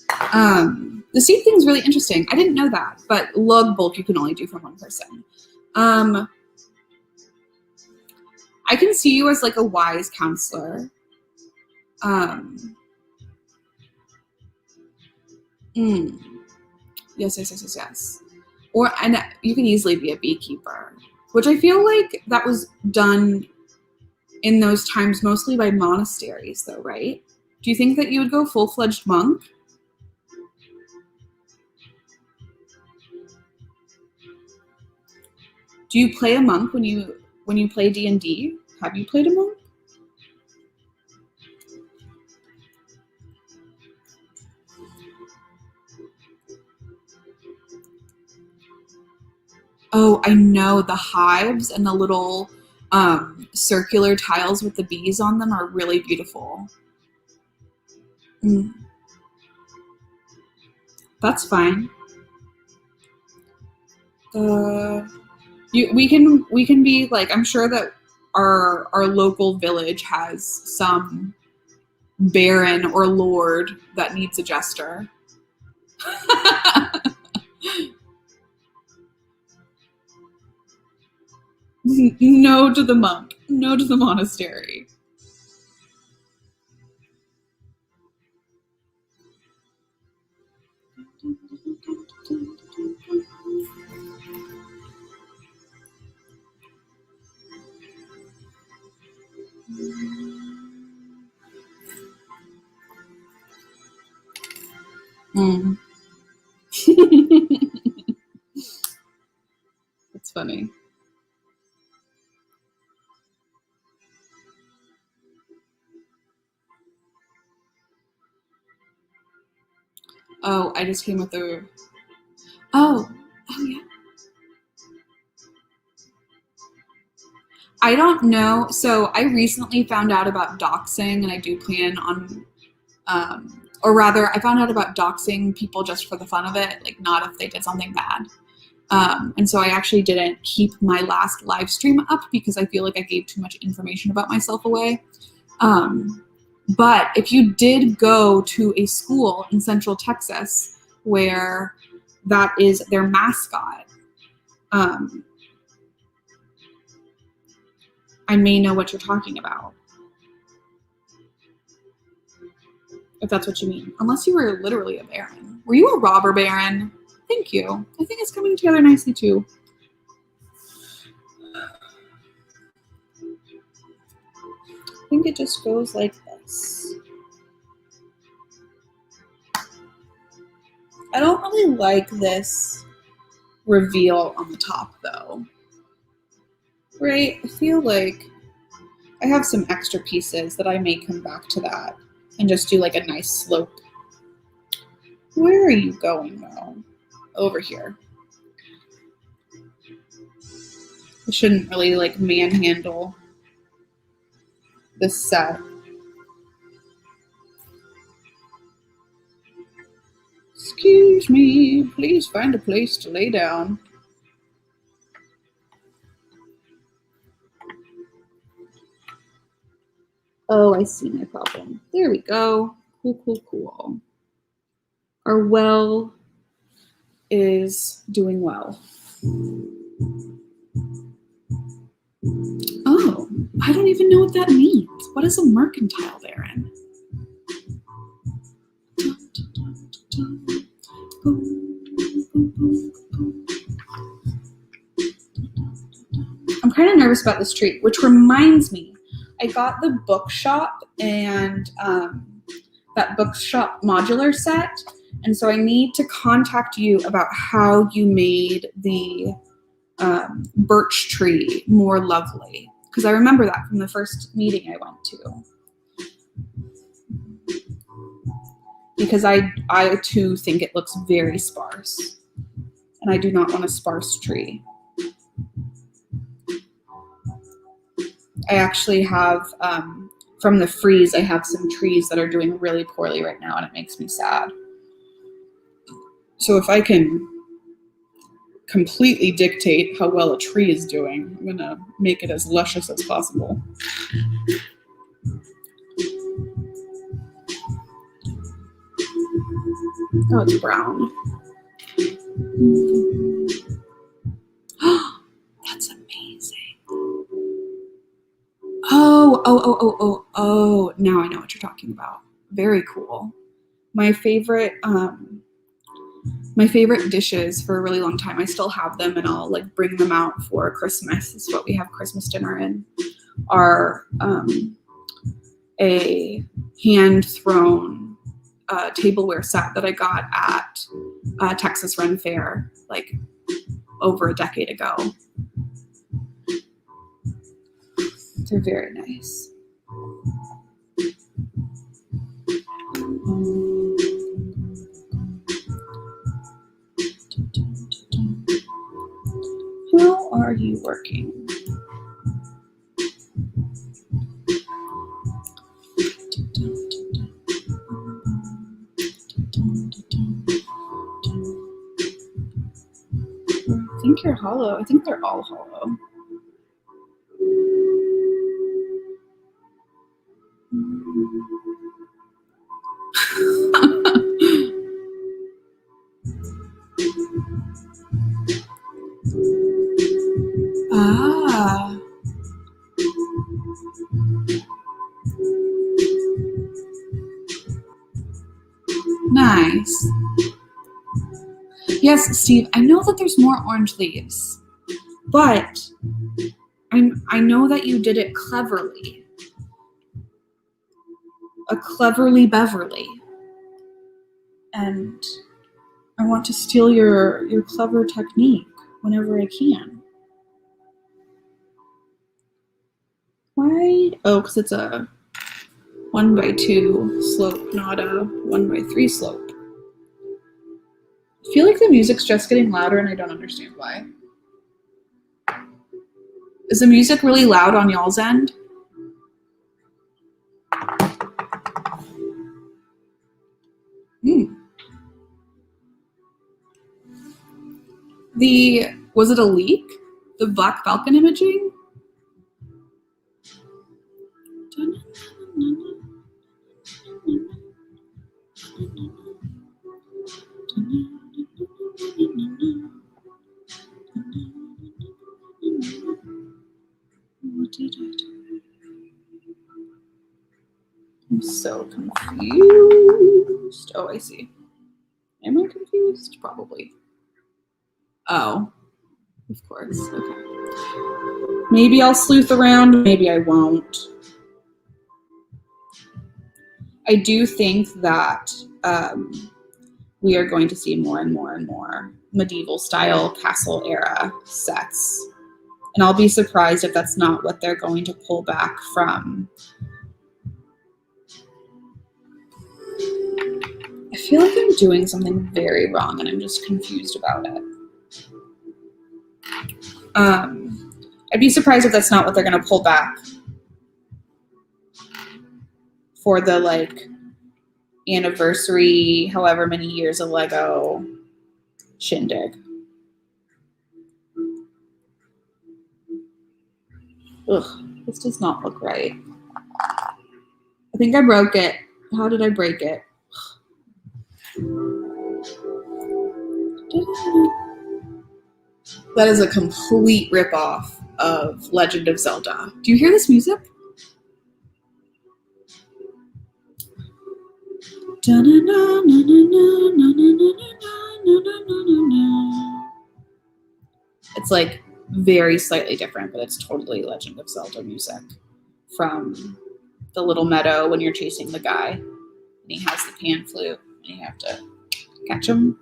The seed thing is really interesting. I didn't know that, but log bulk you can only do from one person. I can see you as like a wise counselor. Yes. And you can easily be a beekeeper, which I feel like that was done in those times mostly by monasteries though, right? Do you think that you would go full-fledged monk? Do you play a monk when you play D&D? Have you played a monk? Oh, I know, the hives and the little circular tiles with the bees on them are really beautiful. That's fine. We can be like, I'm sure that our local village has some baron or lord that needs a jester. No to the monk. No to the monastery. That's funny. Oh, I just came with the... Oh yeah. I don't know. So I recently found out about doxing, and I do plan on, or rather, I found out about doxing people just for the fun of it, like not if they did something bad. And so I actually didn't keep my last live stream up because I feel like I gave too much information about myself away. But if you did go to a school in Central Texas where that is their mascot, I may know what you're talking about. If that's what you mean. Unless you were literally a baron. Were you a robber baron? Thank you. I think it's coming together nicely too. I think it just goes like this. I don't really like this reveal on the top though. Right? I feel like I have some extra pieces that I may come back to that and just do like a nice slope. Where are you going though? Over here. I shouldn't really like manhandle this set. Excuse me, please find a place to lay down. Oh, I see my problem. There we go. Cool. Our well is doing well. Oh, I don't even know what that means. What is a mercantile baron? I'm kind of nervous about this tree, which reminds me, I got the bookshop and that bookshop modular set, and so I need to contact you about how you made the birch tree more lovely, because I remember that from the first meeting I went to. Because I too think it looks very sparse, and I do not want a sparse tree. I actually have, from the freeze, I have some trees that are doing really poorly right now, and it makes me sad. So if I can completely dictate how well a tree is doing, I'm going to make it as luscious as possible. Oh, it's brown. That's amazing. Oh. Now I know what you're talking about. Very cool. My favorite dishes for a really long time, I still have them and I'll like bring them out for Christmas. This is what we have Christmas dinner in, are a hand-thrown tableware set that I got at Texas Ren Fair like over a decade ago. They're very nice. How are you working? I think you're hollow. I think they're all hollow. Ah. Nice. Yes, Steve, I know that there's more orange leaves, but I know that you did it cleverly. A cleverly Beverly. And I want to steal your clever technique whenever I can. Why? Oh, because it's a 1x2 slope, not a 1x3 slope. I feel like the music's just getting louder and I don't understand why. Is the music really loud on y'all's end? Was it a leak? The Black Falcon imaging? What did I do? I'm so confused. Oh, I see. Am I confused? Probably. Oh, of course. Okay. Maybe I'll sleuth around. Maybe I won't. I do think that we are going to see more and more and more medieval style castle era sets. And I'll be surprised if that's not what they're going to pull back from. I feel like I'm doing something very wrong and I'm just confused about it. I'd be surprised if that's not what they're going to pull back for the like anniversary, however many years of Lego shindig. Ugh, this does not look right. I think I broke it. How did I break it? That is a complete ripoff of Legend of Zelda. Do you hear this music? It's like very slightly different, but it's totally Legend of Zelda music from the little meadow when you're chasing the guy and he has the pan flute and you have to catch him.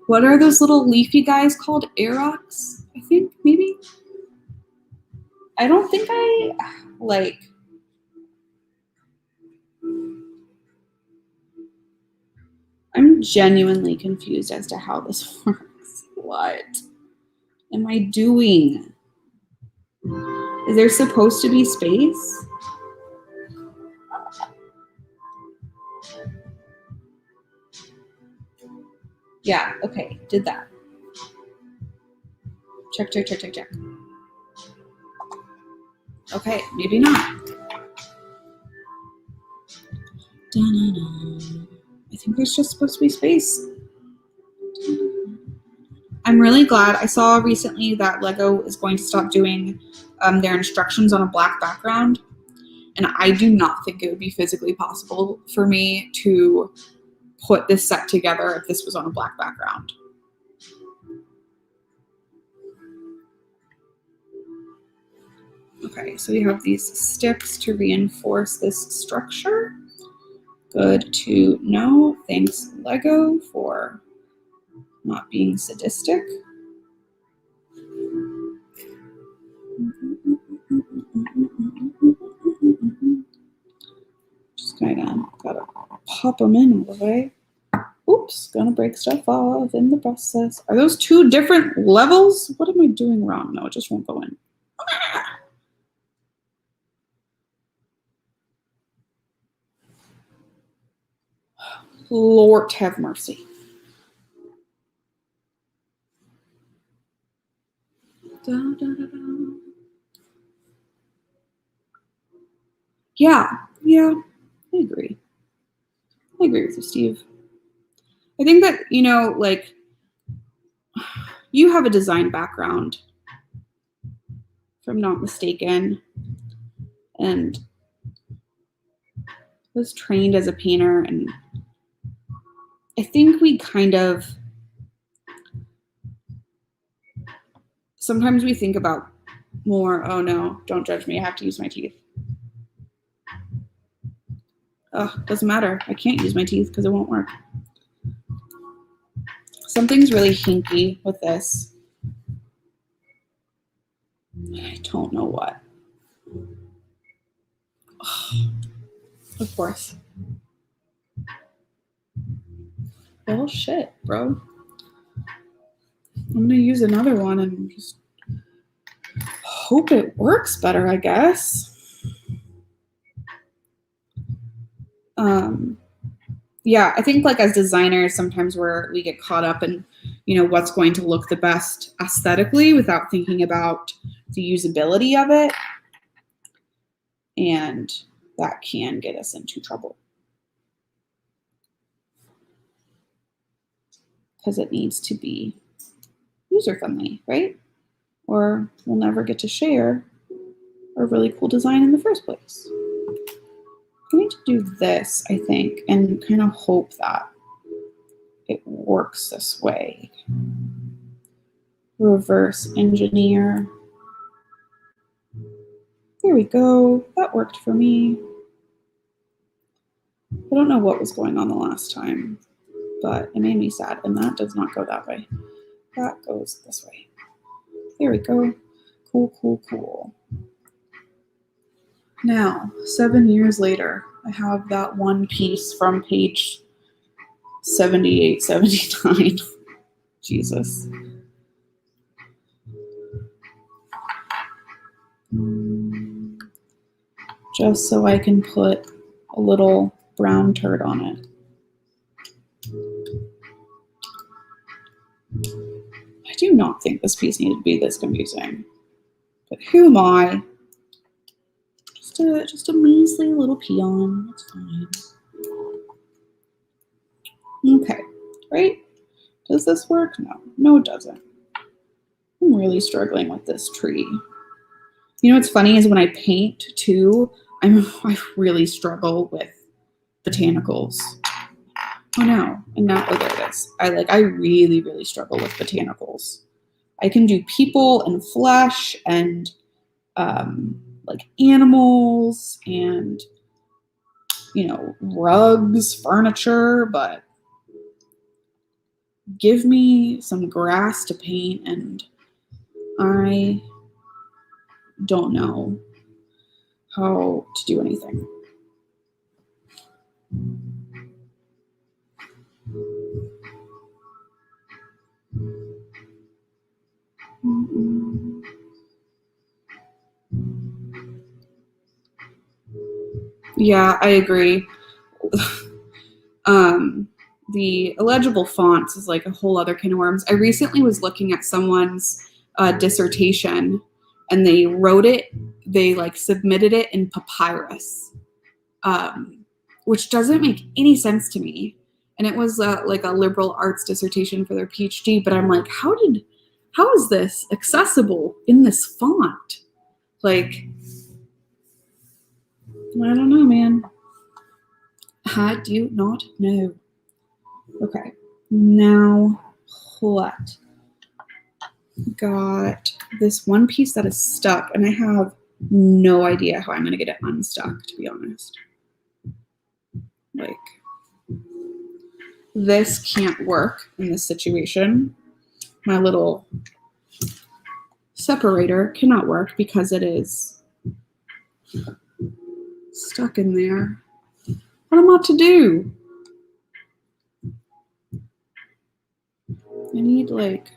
What are those little leafy guys called? Aurochs, I think, maybe? I don't think I'm genuinely confused as to how this works. What am I doing? Is there supposed to be space? Yeah, okay, did that. Check. Okay, maybe not. Da-na-na. I think there's just supposed to be space. I'm really glad. I saw recently that Lego is going to stop doing their instructions on a black background. And I do not think it would be physically possible for me to put this set together if this was on a black background. Okay, so we have these sticks to reinforce this structure. Good to know. Thanks, Lego, for not being sadistic. Just kind of gotta pop them in all the way. Oops, gonna break stuff off in the process. Are those two different levels? What am I doing wrong? No, it just won't go in. Lord have mercy. Da, da, da, da. Yeah, I agree. I agree with you, Steve. I think that, you know, like, you have a design background, if I'm not mistaken, and was trained as a painter, and I think we kind of, sometimes we think about more, oh no, don't judge me, I have to use my teeth. Oh, doesn't matter. I can't use my teeth because it won't work. Something's really hinky with this. I don't know what. Oh, of course. Well, shit, bro. I'm going to use another one and just hope it works better, I guess. Yeah, I think like as designers, sometimes we get caught up in, you know, what's going to look the best aesthetically without thinking about the usability of it. And that can get us into trouble. Because it needs to be user-friendly, right? Or we'll never get to share a really cool design in the first place. I need to do this, I think, and kind of hope that it works this way. Reverse engineer. There we go. That worked for me. I don't know what was going on the last time, but it made me sad, and that does not go that way. That goes this way. There we go. Cool, cool, cool. Now, 7 years later, I have that one piece from page 78, 79. Jesus. Just so I can put a little brown turd on it. I do not think this piece needed to be this confusing. But who am I? Just a measly little peon. That's fine. Okay, right? Does this work? No, it doesn't. I'm really struggling with this tree. You know what's funny is when I paint too, I really struggle with botanicals. Oh no, and now, oh, there it is. I really, really struggle with botanicals. I can do people and flesh and like animals and, you know, rugs, furniture, but give me some grass to paint and I don't know how to do anything. Yeah, I agree. The illegible fonts is like a whole other can of worms. I recently was looking at someone's dissertation and they wrote it, they like submitted it in papyrus, which doesn't make any sense to me. And it was like a liberal arts dissertation for their PhD, but I'm like, how is this accessible in this font? Like, I don't know, man. I do not know. Okay, now what? Got this one piece that is stuck, and I have no idea how I'm going to get it unstuck, to be honest. Like, this can't work in this situation. My little separator cannot work because it is stuck in there. What am I to do? I need, like,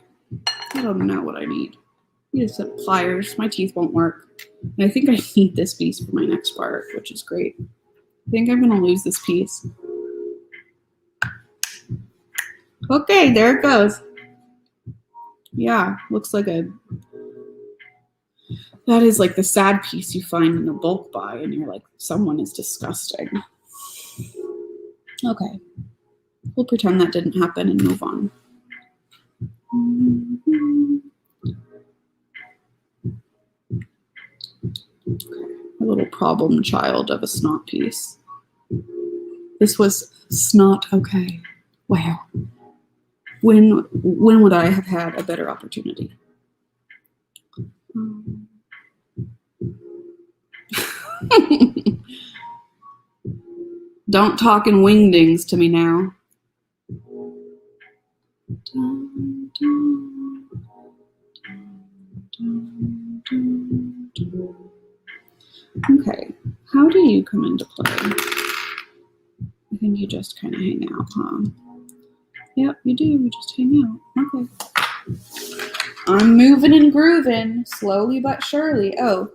I don't know what I need. I need a set of pliers. My teeth won't work. And I think I need this piece for my next part, which is great. I think I'm going to lose this piece. Okay, there it goes. Yeah, looks like that is like the sad piece you find in a bulk buy, and you're like, someone is disgusting. Okay, we'll pretend that didn't happen and move on. A little problem child of a snot piece. This was snot okay. Wow. When would I have had a better opportunity? Don't talk in wingdings to me now. Okay, how do you come into play? I think you just kind of hang out, huh? Yep, you do. You just hang out. Okay. I'm moving and grooving, slowly but surely. Oh.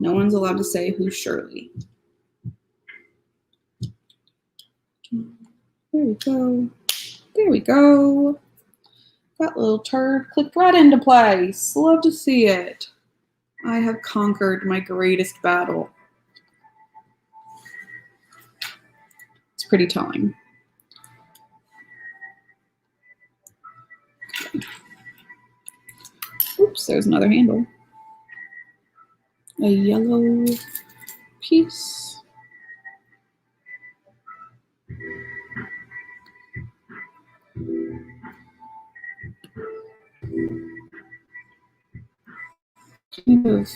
No one's allowed to say who's Shirley. There we go. There we go. That little turd clicked right into place. Love to see it. I have conquered my greatest battle. It's pretty telling. Okay. Oops, there's another handle. A yellow piece. Kind of,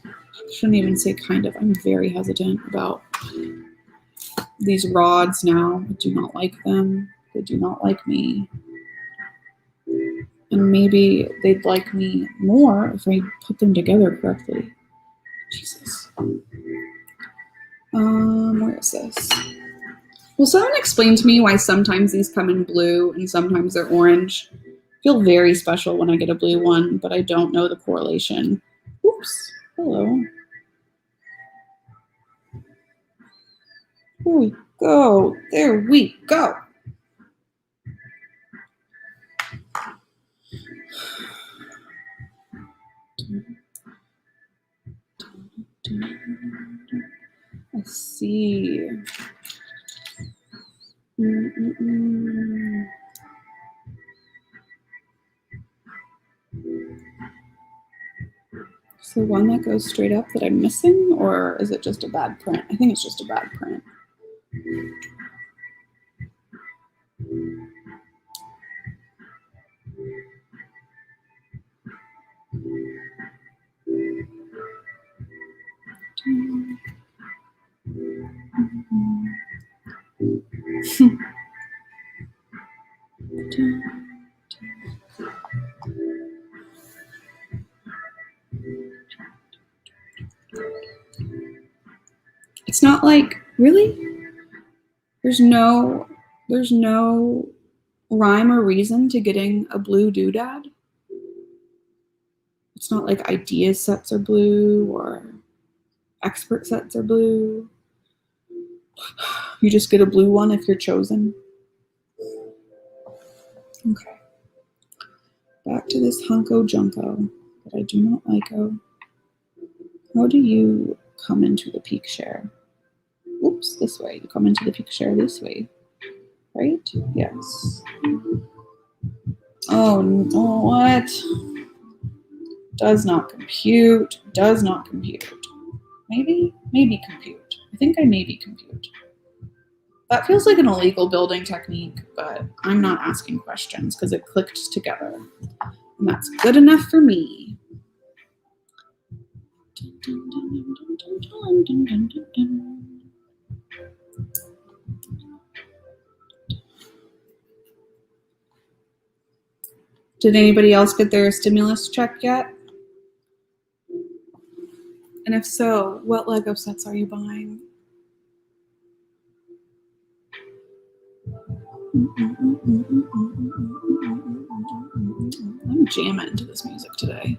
I shouldn't even say kind of, I'm very hesitant about these rods now. I do not like them. They do not like me. And maybe they'd like me more if I put them together correctly. Jesus. Where is this? Will someone explain to me why sometimes these come in blue and sometimes they're orange? I feel very special when I get a blue one, but I don't know the correlation. Oops. Hello. There we go. There we go. I see. Is there one that goes straight up that I'm missing, or is it just a bad print? I think it's just a bad print. It's not like, really? There's no rhyme or reason to getting a blue doodad? It's not like idea sets are blue or expert sets are blue. You just get a blue one if you're chosen. Okay. Back to this hunko junko that I do not like. How do you come into the peak share. Oops, this way. You come into the peak share this way. Right? Yes. Oh, what? Does not compute. Does not compute. Maybe compute. I think I maybe compute. That feels like an illegal building technique, but I'm not asking questions because it clicked together. And that's good enough for me. Did anybody else get their stimulus check yet? And if so, what Lego sets are you buying? I'm jamming to this music today.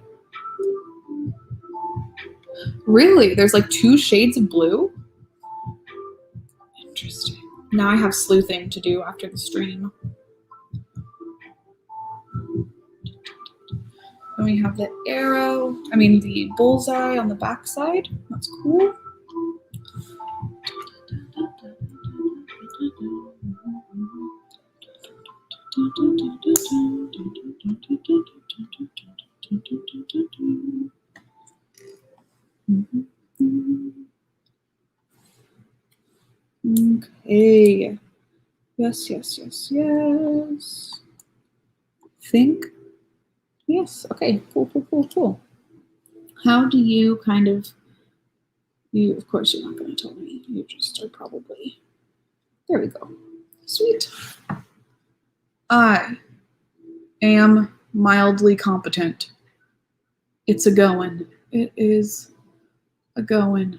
Really? There's like 2 shades of blue? Interesting. Now I have sleuthing to do after the stream. Then we have the arrow, the bullseye on the back side. That's cool. Okay. Yes. Think. Yes. Okay. Cool. How do you of course you're not going to tell me. You just are probably. There we go. Sweet. I am mildly competent. It's a goin'. It is a goin'.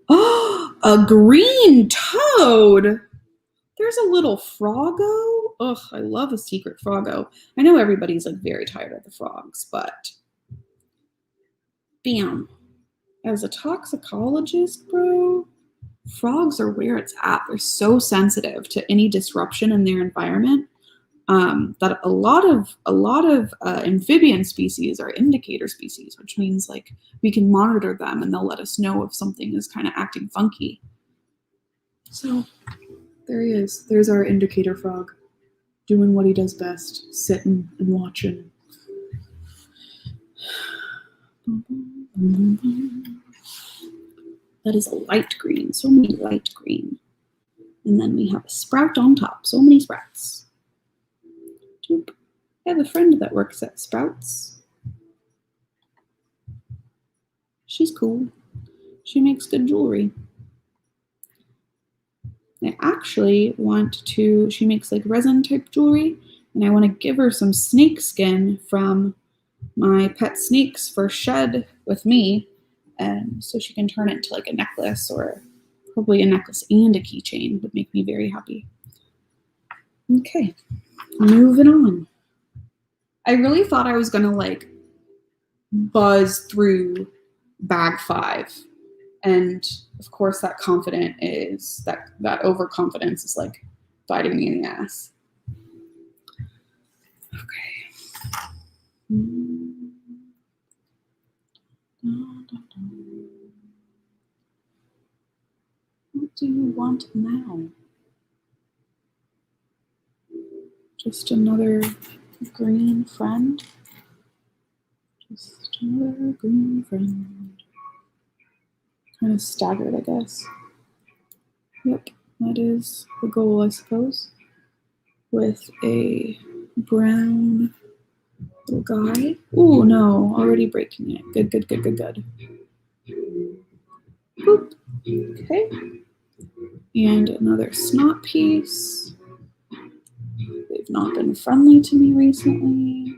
Oh, a green toad. There's a little froggo. Ugh, I love a secret froggo. I know everybody's like very tired of the frogs, but bam. As a toxicologist, bro, frogs are where it's at. They're so sensitive to any disruption in their environment that a lot of amphibian species are indicator species, which means like we can monitor them and they'll let us know if something is kind of acting funky. So there he is. There's our indicator frog doing what he does best, sitting and watching. That is a light green, so many light green. And then we have a sprout on top, so many sprouts. I have a friend that works at Sprouts. She's cool. She makes good jewelry. I actually she makes like resin type jewelry, and I want to give her some snake skin from my pet snakes for shed with me, and so she can turn it into like a necklace, or probably a necklace and a keychain would make me very happy. Okay, moving on. I really thought I was gonna like buzz through bag 5, and of course that overconfidence is like biting me in the ass. Okay. What do you want now? Just another green friend? Just another green friend. Kind of staggered, I guess. Yep, that is the goal, I suppose. With a brown little guy. Ooh, no, already breaking it. Good. Boop. Okay. And another snot piece. They've not been friendly to me recently.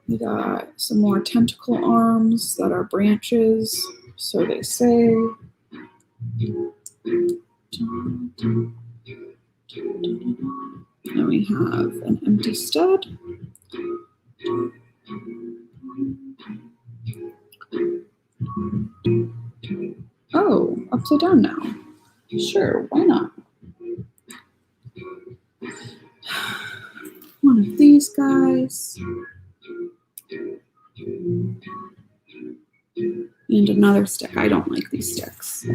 We got some more tentacle arms that are branches, so they say. Then we have an empty stud. Oh, upside down now. Sure, why not? these guys. And another stick. I don't like these sticks.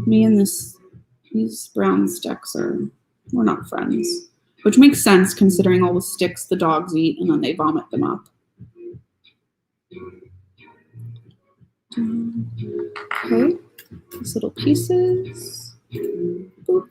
Me and these brown sticks we're not friends. Which makes sense considering all the sticks the dogs eat and then they vomit them up. Okay, these little pieces. Boop.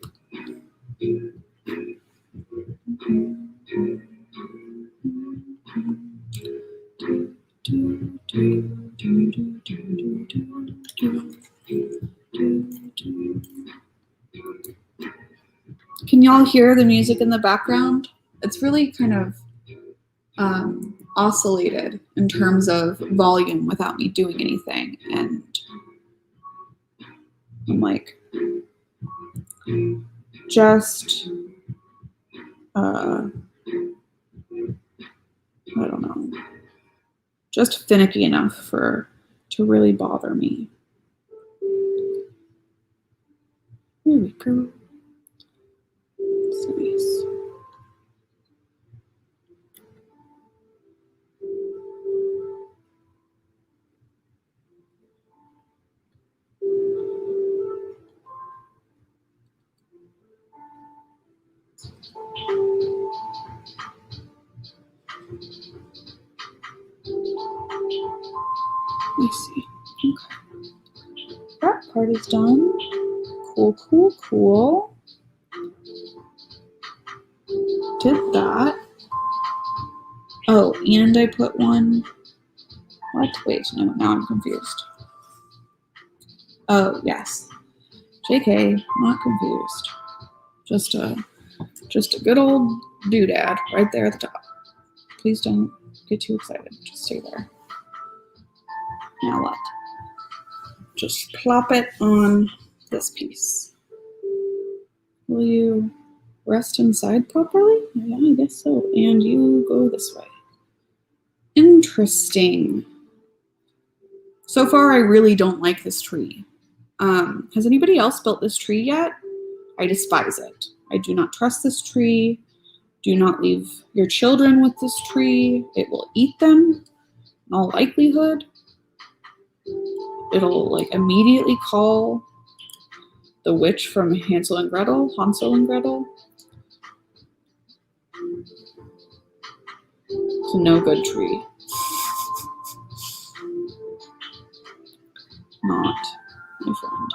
Can y'all hear the music in the background? It's really kind of oscillated in terms of volume without me doing anything. And I'm like, just, I don't know, just finicky enough to really bother me. Here we go. It's nice. Let me see. Okay. That part is done. Cool, cool, cool. Did that. Oh, and I put one. What? Wait, no, now I'm confused. Oh, yes. JK, not confused. Just a good old doodad right there at the top. Please don't get too excited. Just stay there. Now what? Just plop it on this piece. Will you rest inside properly? Yeah, I guess so. And you go this way. Interesting. So far, I really don't like this tree. Has anybody else built this tree yet? I despise it. I do not trust this tree. Do not leave your children with this tree. It will eat them, in all likelihood. It'll like immediately call the witch from Hansel and Gretel. It's a no good tree. Not my friend.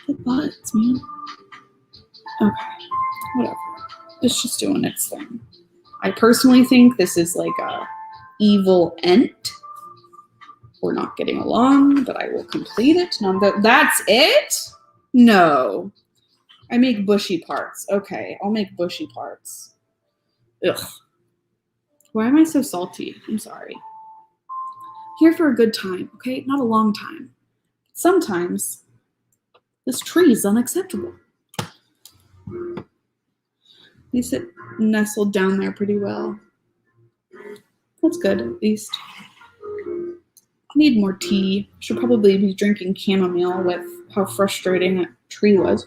The butts, man. Okay, whatever. It's just doing its thing. I personally think this is like a evil ent. We're not getting along, but I will complete it. No, that's it? No. I make bushy parts. Okay, I'll make bushy parts. Ugh. Why am I so salty? I'm sorry. Here for a good time, okay? Not a long time. Sometimes this tree is unacceptable. At least it nestled down there pretty well. That's good, at least. I need more tea. Should probably be drinking chamomile with how frustrating that tree was.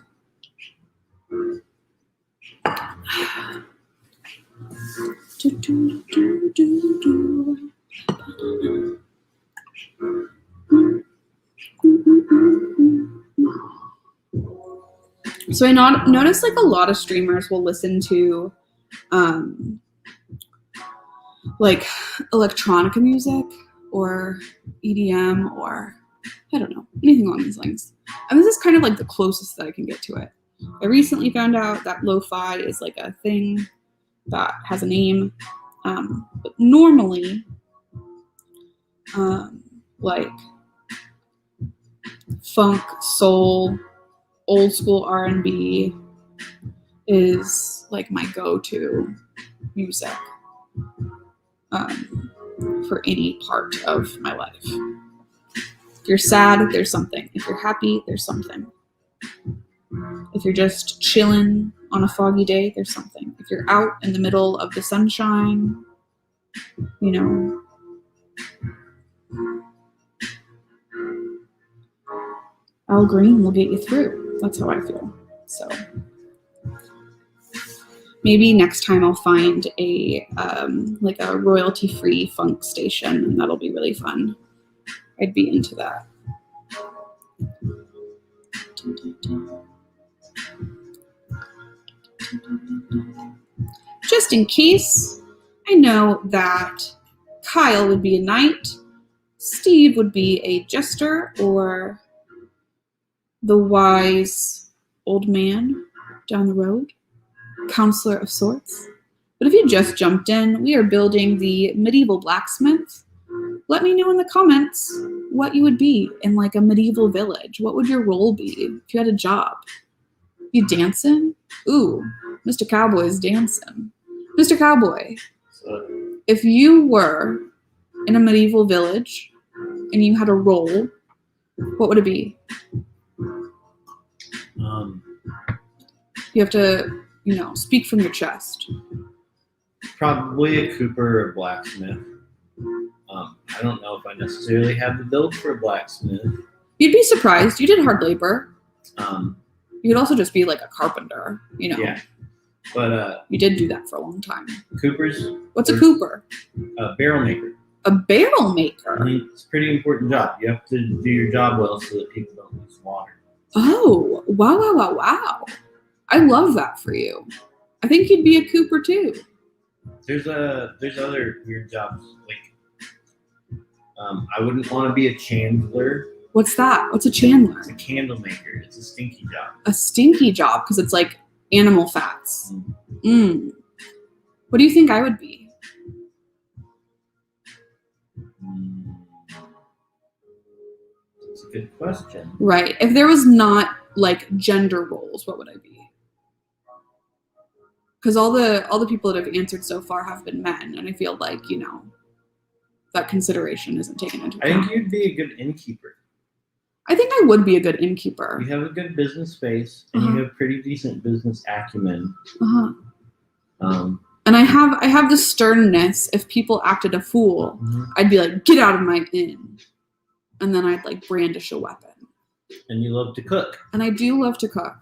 So I noticed like a lot of streamers will listen to like electronica music or EDM or I don't know, anything along these lines. And this is kind of like the closest that I can get to it. I recently found out that lo-fi is like a thing that has a name. But normally, like funk, soul, old school R&B is like my go-to music for any part of my life. If you're sad, there's something. If you're happy, there's something. If you're just chilling on a foggy day, there's something. If you're out in the middle of the sunshine, you know, Al Green will get you through. That's how I feel. So Maybe next time I'll find a like a royalty-free funk station, and that'll be really fun. I'd be into that. Just in case, I know that Kyle would be a knight, Steve would be a jester, or the wise old man down the road, counselor of sorts. But if you just jumped in, we are building the medieval blacksmith. Let me know in the comments what you would be in like a medieval village. What would your role be if you had a job? You dancing? Ooh, Mr. Cowboy is dancing. Mr. Cowboy, if you were in a medieval village and you had a role, what would it be? You have to, speak from your chest. Probably a cooper or blacksmith. I don't know if I necessarily have the build for a blacksmith. You'd be surprised. You did hard labor. You could also just be like a carpenter, Yeah. But you did do that for a long time. Coopers. What's a cooper? A barrel maker. A barrel maker? I mean, it's a pretty important job. You have to do your job well so that people don't lose water. Oh, wow. I love that for you. I think you'd be a cooper too. There's other weird jobs. Like, I wouldn't want to be a chandler. What's that? What's a chandler? It's a candle maker. It's a stinky job. A stinky job because it's like animal fats. What do you think I would be? That's a good question. Right. If there was not like gender roles, what would I be? Because all the people that have answered so far have been men, and I feel like, that consideration isn't taken into account. I think you'd be a good innkeeper. I think I would be a good innkeeper. You have a good business space, and you have pretty decent business acumen. And I have the sternness. If people acted a fool, I'd be like, get out of my inn. And then I'd like brandish a weapon. And you love to cook. And I do love to cook.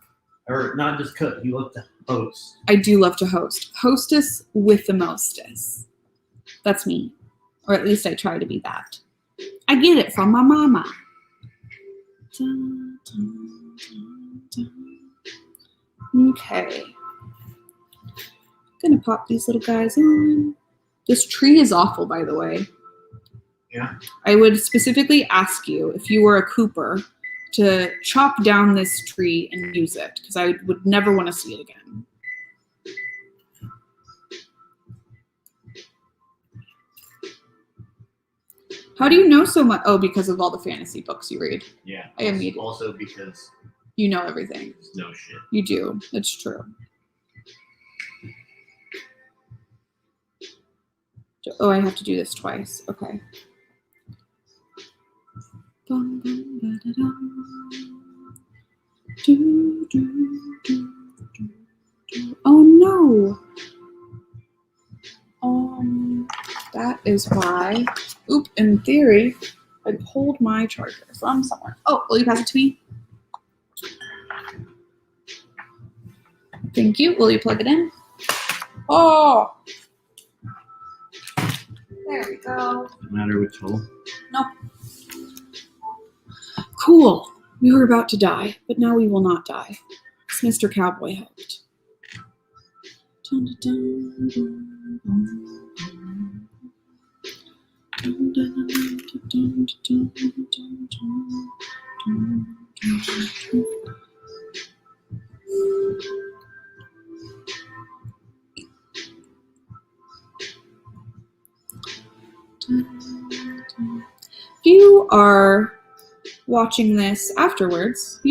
Or not just cook, you love to host. I do love to host. Hostess with the mostess. That's me. Or at least I try to be that. I get it from my mama. Okay. Gonna pop these little guys on. This tree is awful, by the way. Yeah. I would specifically ask you, if you were a cooper, to chop down this tree and use it, because I would never want to see it again. How do you know so much? Oh, because of all the fantasy books you read. Yeah. I immediately. Also because you know everything. No shit. You do. It's true. Oh, I have to do this twice. Okay. Oh no. That is why. Oop, in theory, I pulled my charger from somewhere. Oh, will you pass it to me? Thank you. Will you plug it in? Oh. There we go. No matter which hole. Nope. Cool. We were about to die, but now we will not die. As Mr. Cowboy helped. If you are watching this afterwards,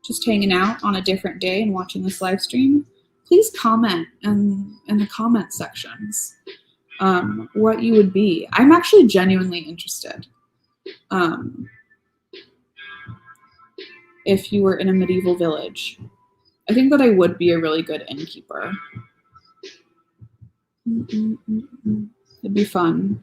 just hanging out on a different day and watching this live stream, please comment in the comment sections what you would be. I'm actually genuinely interested. If you were in a medieval village, I think that I would be a really good innkeeper. It'd be fun.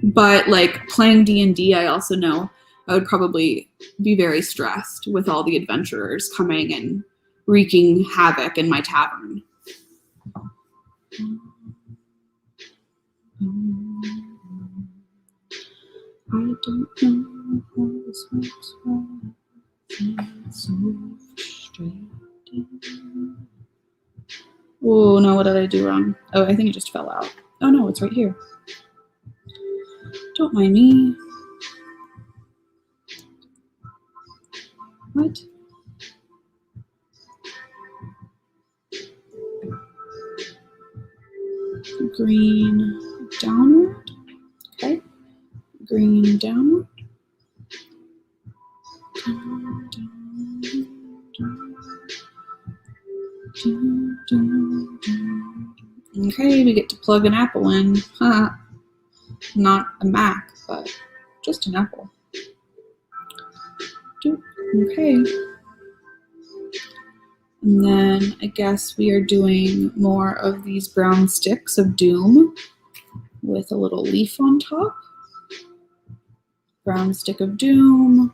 But like playing D&D, I also know I would probably be very stressed with all the adventurers coming and wreaking havoc in my tavern. I don't know how this works, but it's so frustrating. Oh no, what did I do wrong? Oh, I think it just fell out. Oh no, it's right here. Don't mind me. What? Green downward. Okay. Green downward. Okay, we get to plug an apple in. Huh. Not a Mac, but just an apple. Okay. And then I guess we are doing more of these brown sticks of doom with a little leaf on top. Brown stick of doom.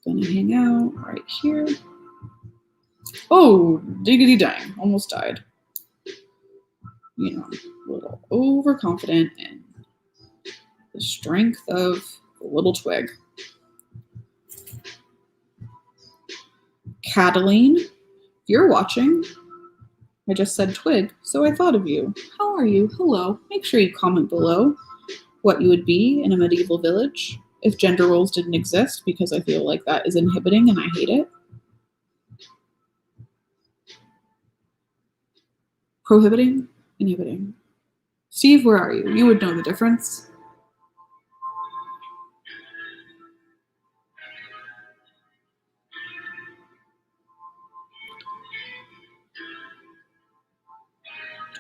Gonna hang out right here. Oh, diggity dang, almost died. You know, a little overconfident in the strength of the little twig. Cataline, if you're watching, I just said twig, so I thought of you. How are you? Hello. Make sure you comment below what you would be in a medieval village if gender roles didn't exist, because I feel like that is inhibiting and I hate it. Prohibiting? Inhibiting. Steve, where are you? You would know the difference.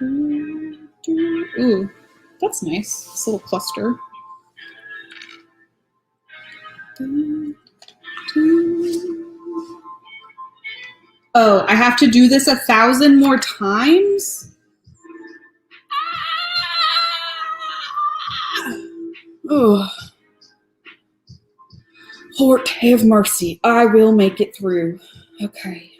Ooh, that's nice. This little cluster. Oh, I have to do this 1,000 more times? Oh. Lord, have mercy. I will make it through. Okay.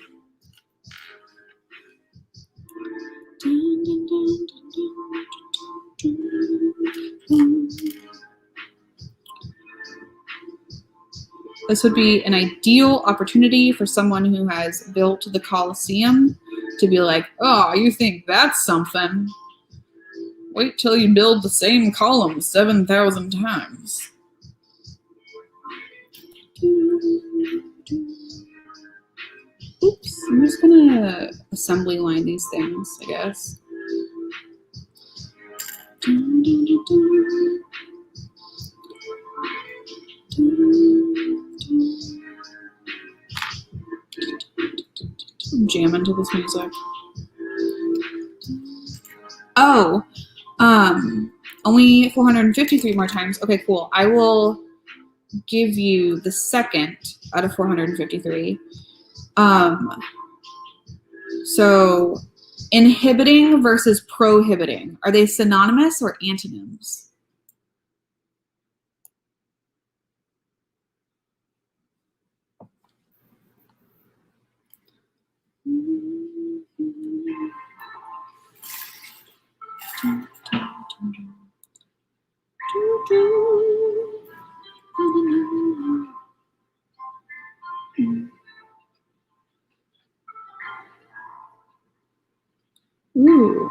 This would be an ideal opportunity for someone who has built the Colosseum to be like, oh, you think that's something? Wait till you build the same column 7,000 times. Oops, I'm just gonna assembly line these things, I guess. I'm jamming to this music. Oh, only 453 more times. Okay, cool. I will give you the second out of 453. So inhibiting versus prohibiting, are they synonymous or antonyms? Ooh.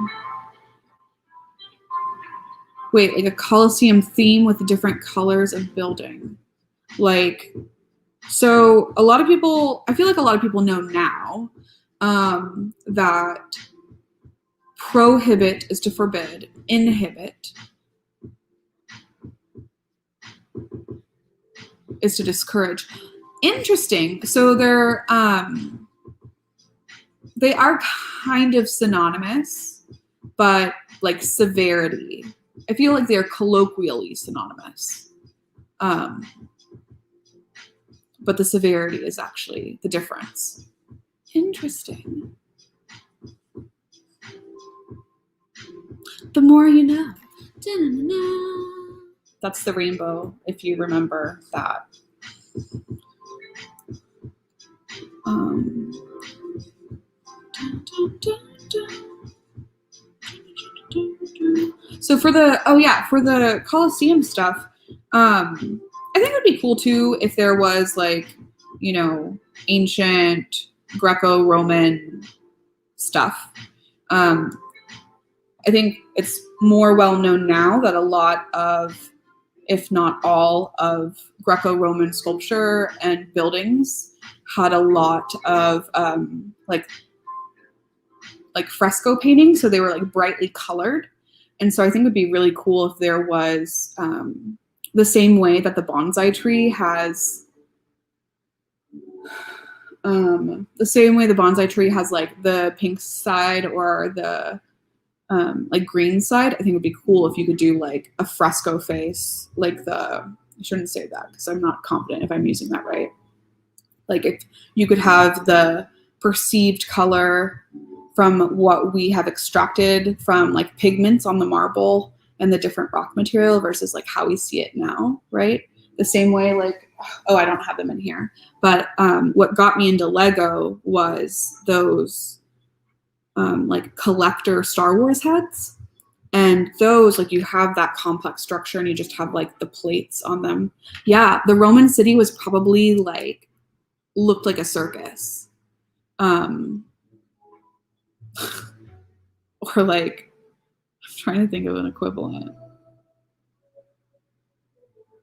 Wait, like a Colosseum theme with different colors of building. Like, so a lot of people, I feel like a lot of people know now that prohibit is to forbid, inhibit is to discourage. Interesting. So they are kind of synonymous, but like severity. I feel like they're colloquially synonymous. But the severity is actually the difference. Interesting. The more you know. Da-na-na-na. That's the rainbow, if you remember that. So for the Colosseum stuff, I think it would be cool too if there was like, you know, ancient Greco-Roman stuff. I think it's more well known now that a lot of, if not all of Greco-Roman sculpture and buildings had a lot of like fresco painting, so they were like brightly colored. And so I think it would be really cool if there was the same way that the bonsai tree has like the pink side or the like green side. I think it would be cool if you could do like a fresco face, like I shouldn't say that because I'm not confident if I'm using that right. Like if you could have the perceived color from what we have extracted from like pigments on the marble and the different rock material versus like how we see it now, right? The same way, like, oh, I don't have them in here. But what got me into Lego was those like collector Star Wars heads. And those, like, you have that complex structure and you just have like the plates on them. Yeah, the Roman city was probably like, looked like a circus. Or like, I'm trying to think of an equivalent.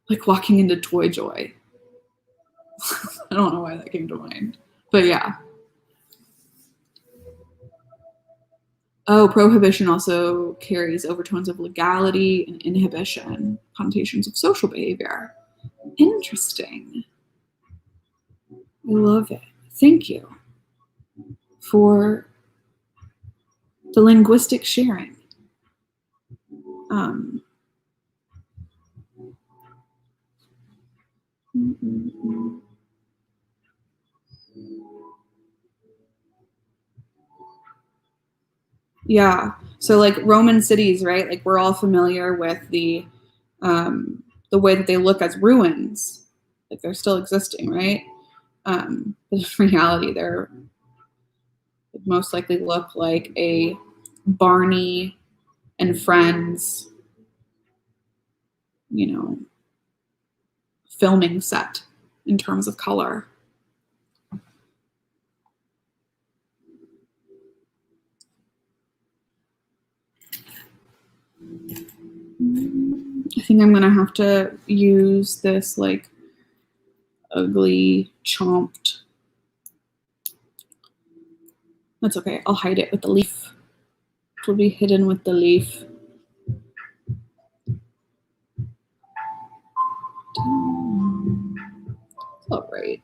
Like walking into Toy Joy. I don't know why that came to mind. But yeah. Oh, prohibition also carries overtones of legality and inhibition, connotations of social behavior. Interesting. I love it. Thank you for the linguistic sharing. Yeah. So like Roman cities, right? Like we're all familiar with the way that they look as ruins. Like they're still existing, right? But in reality, they're most likely look like a Barney and Friends, you know, filming set in terms of color. I think I'm gonna have to use this like ugly chomped. That's okay. I'll hide it with the leaf. It will be hidden with the leaf. All right.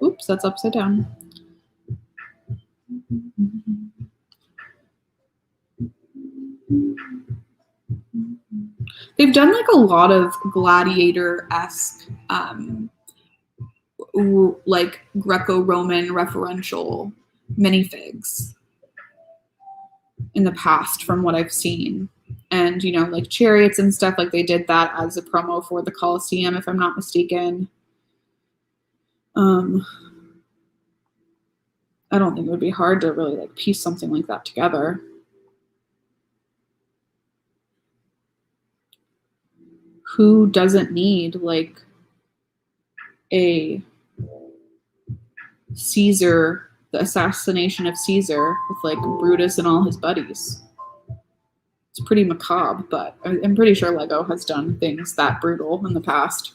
Oops, that's upside down. They've done like a lot of gladiator-esque, like Greco-Roman referential minifigs in the past from what I've seen. And, you know, like chariots and stuff, like they did that as a promo for the Colosseum, if I'm not mistaken. I don't think it would be hard to really like piece something like that together. Who doesn't need like a Caesar, the assassination of Caesar with like Brutus and all his buddies? It's pretty macabre, but I'm pretty sure Lego has done things that brutal in the past.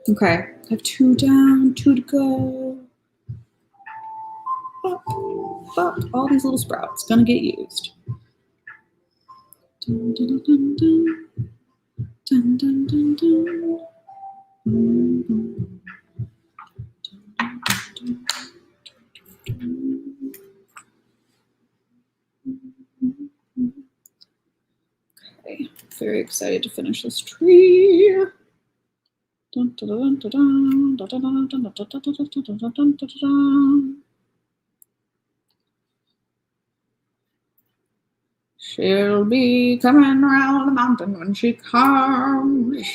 Okay, I have 2 down, 2 to go. But all these little sprouts gonna get used. Dun, dun, dun, dun. Dun, dun, dun, dun. Okay, very excited to finish this tree. She'll be coming around the mountain when she comes.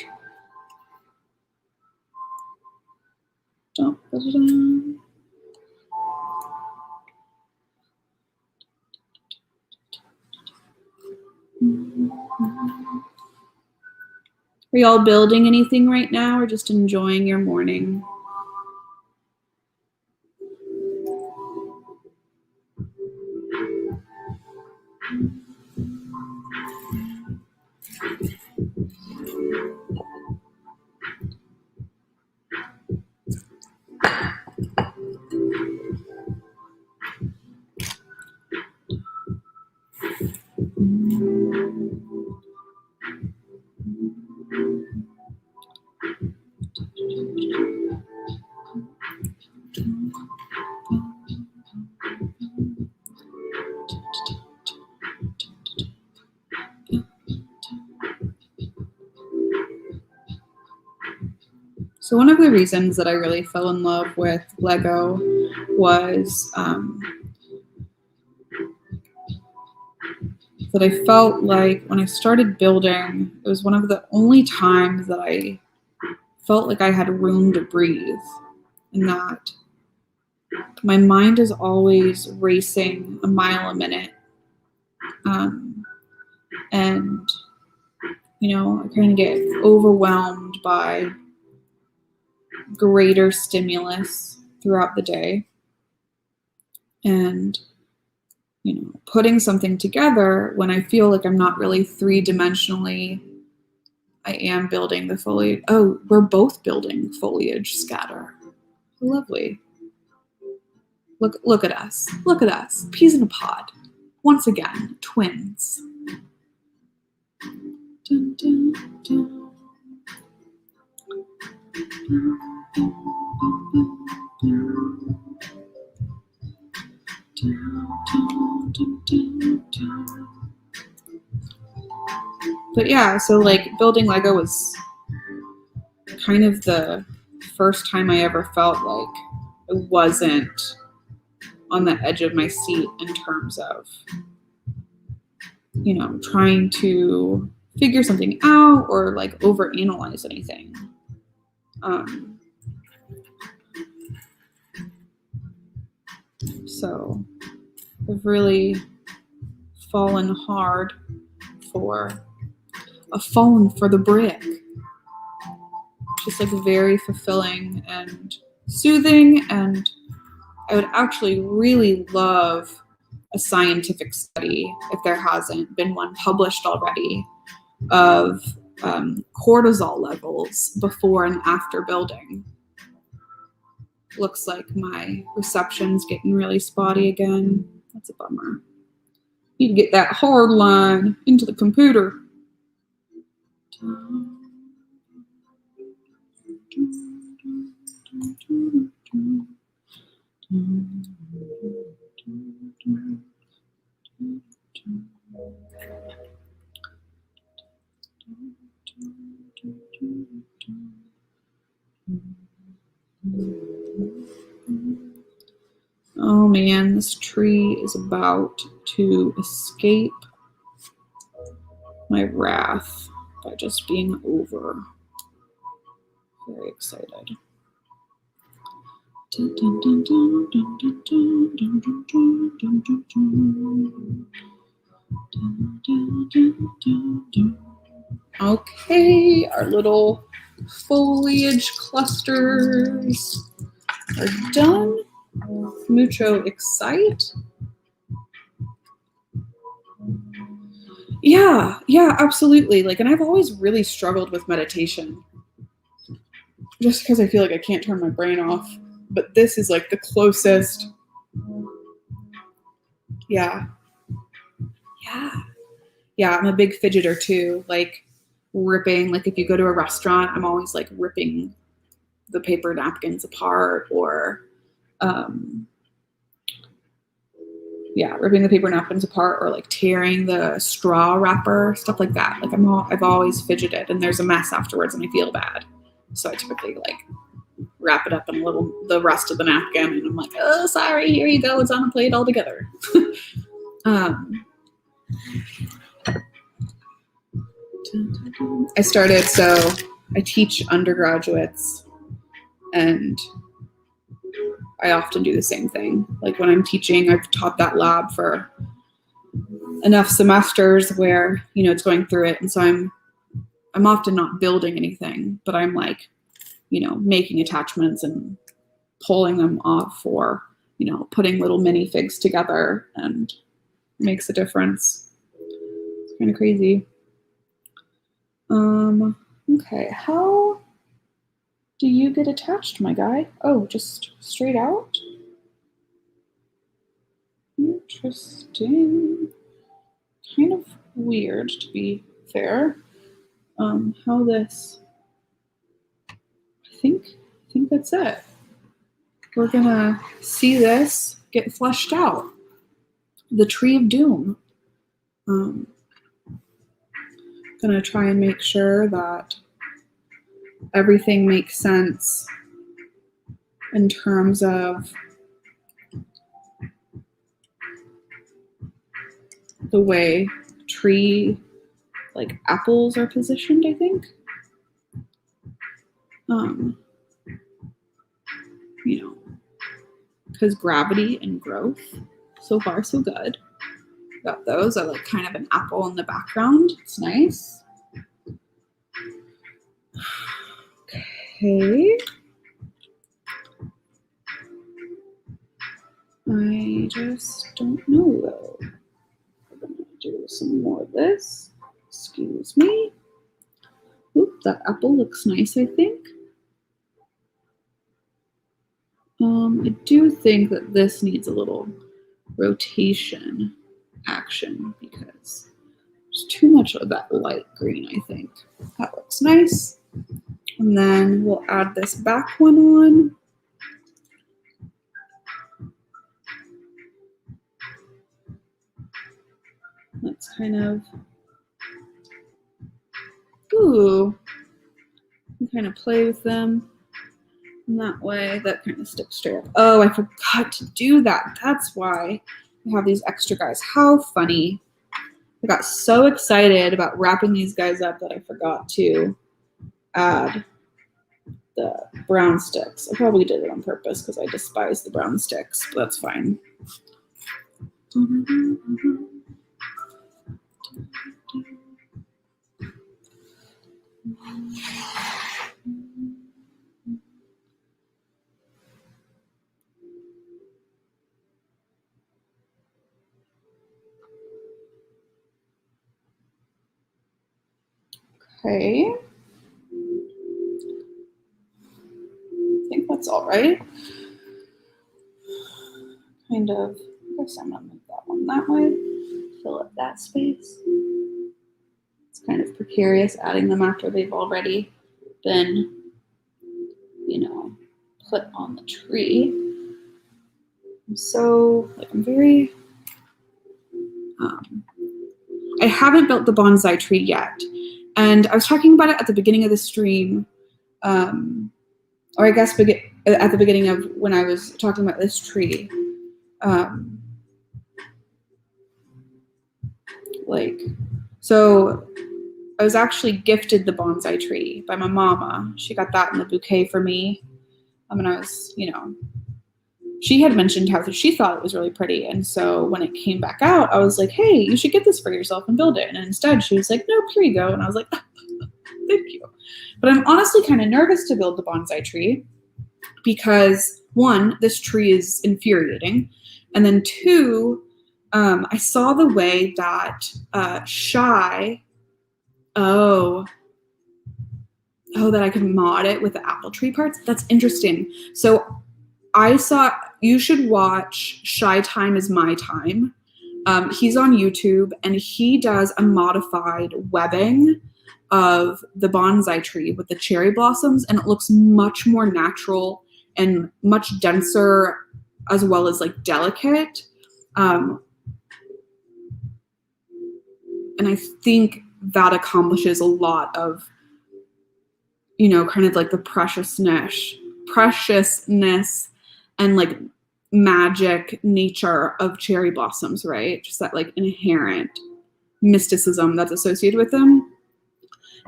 Are y'all building anything right now or just enjoying your morning? So one of the reasons that I really fell in love with Lego was that I felt like when I started building, it was one of the only times that I felt like I had room to breathe, and that my mind is always racing a mile a minute. And, you know, I kind of get overwhelmed by greater stimulus throughout the day. And, you know, putting something together when I feel like I'm not really three-dimensionally, I am building the foliage. Oh, we're both building foliage scatter. Lovely. Look at us. Look at us. Peas in a pod. Once again, twins. Dun, dun, dun. But yeah, so like building Lego was kind of the first time I ever felt like I wasn't on the edge of my seat in terms of, you know, trying to figure something out or like overanalyze anything. So I've really fallen hard for the brick. Just like very fulfilling and soothing, and I would actually really love a scientific study, if there hasn't been one published already, of cortisol levels before and after building. Looks like my reception's getting really spotty again. That's a bummer. Need to get that hard line into the computer. Oh man, this tree is about to escape my wrath by just being over. Very excited. Okay, our little foliage clusters are done. Mucho excite. Yeah, absolutely. Like, and I've always really struggled with meditation just because I feel like I can't turn my brain off. But this is like the closest. Yeah, I'm a big fidgeter too. Like ripping, like if you go to a restaurant, I'm always like ripping the paper napkins apart, or ripping the paper napkins apart, or like tearing the straw wrapper, stuff like that. Like I've always fidgeted, and there's a mess afterwards, and I feel bad. So I typically like wrap it up in the rest of the napkin, and I'm like, oh, sorry, here you go, it's on a plate all together. I teach undergraduates, and I often do the same thing. Like when I'm teaching, I've taught that lab for enough semesters where, you know, it's going through it. And so I'm often not building anything, but I'm like, you know, making attachments and pulling them off, or, you know, putting little minifigs together, and makes a difference. It's kind of crazy. Okay, how do you get attached, my guy? Oh, just straight out? Interesting. Kind of weird, to be fair. How this, I think that's it. We're gonna see this get fleshed out. The Tree of Doom. Gonna try and make sure that everything makes sense in terms of the way tree, like apples, are positioned, I think. You know, because gravity and growth, so far so good. Got those. I like kind of an apple in the background. It's nice. Okay. I just don't know though. We're gonna do some more of this. Excuse me. Oop, that apple looks nice, I think. I do think that this needs a little rotation action because there's too much of that light green, I think. That looks nice. And then we'll add this back one on. Let's kind of, ooh, kind of play with them. And that way, that kind of sticks straight up. Oh, I forgot to do that. That's why I have these extra guys. How funny. I got so excited about wrapping these guys up that I forgot to add the brown sticks. I probably did it on purpose because I despise the brown sticks, but that's fine. Okay. I think that's all right. Kind of, I guess I'm gonna move that one that way, fill up that space. It's kind of precarious adding them after they've already been, you know, put on the tree. I'm very, I haven't built the bonsai tree yet. And I was talking about it at the beginning of the stream, or I guess at the beginning of when I was talking about this tree. So I was actually gifted the bonsai tree by my mama. She got that in the bouquet for me. And I was, you know, she had mentioned how she thought it was really pretty. And so when it came back out, I was like, hey, you should get this for yourself and build it. And instead she was like, nope, here you go. And I was like, thank you. But I'm honestly kind of nervous to build the bonsai tree because, one, this tree is infuriating. And then two, I saw the way that that I could mod it with the apple tree parts. That's interesting. So I saw, you should watch Shy Time is My Time. He's on YouTube and he does a modified webbing of the bonsai tree with the cherry blossoms, and it looks much more natural and much denser, as well as like delicate. And I think that accomplishes a lot of, you know, kind of like the preciousness and like magic nature of cherry blossoms, right? Just that like inherent mysticism that's associated with them.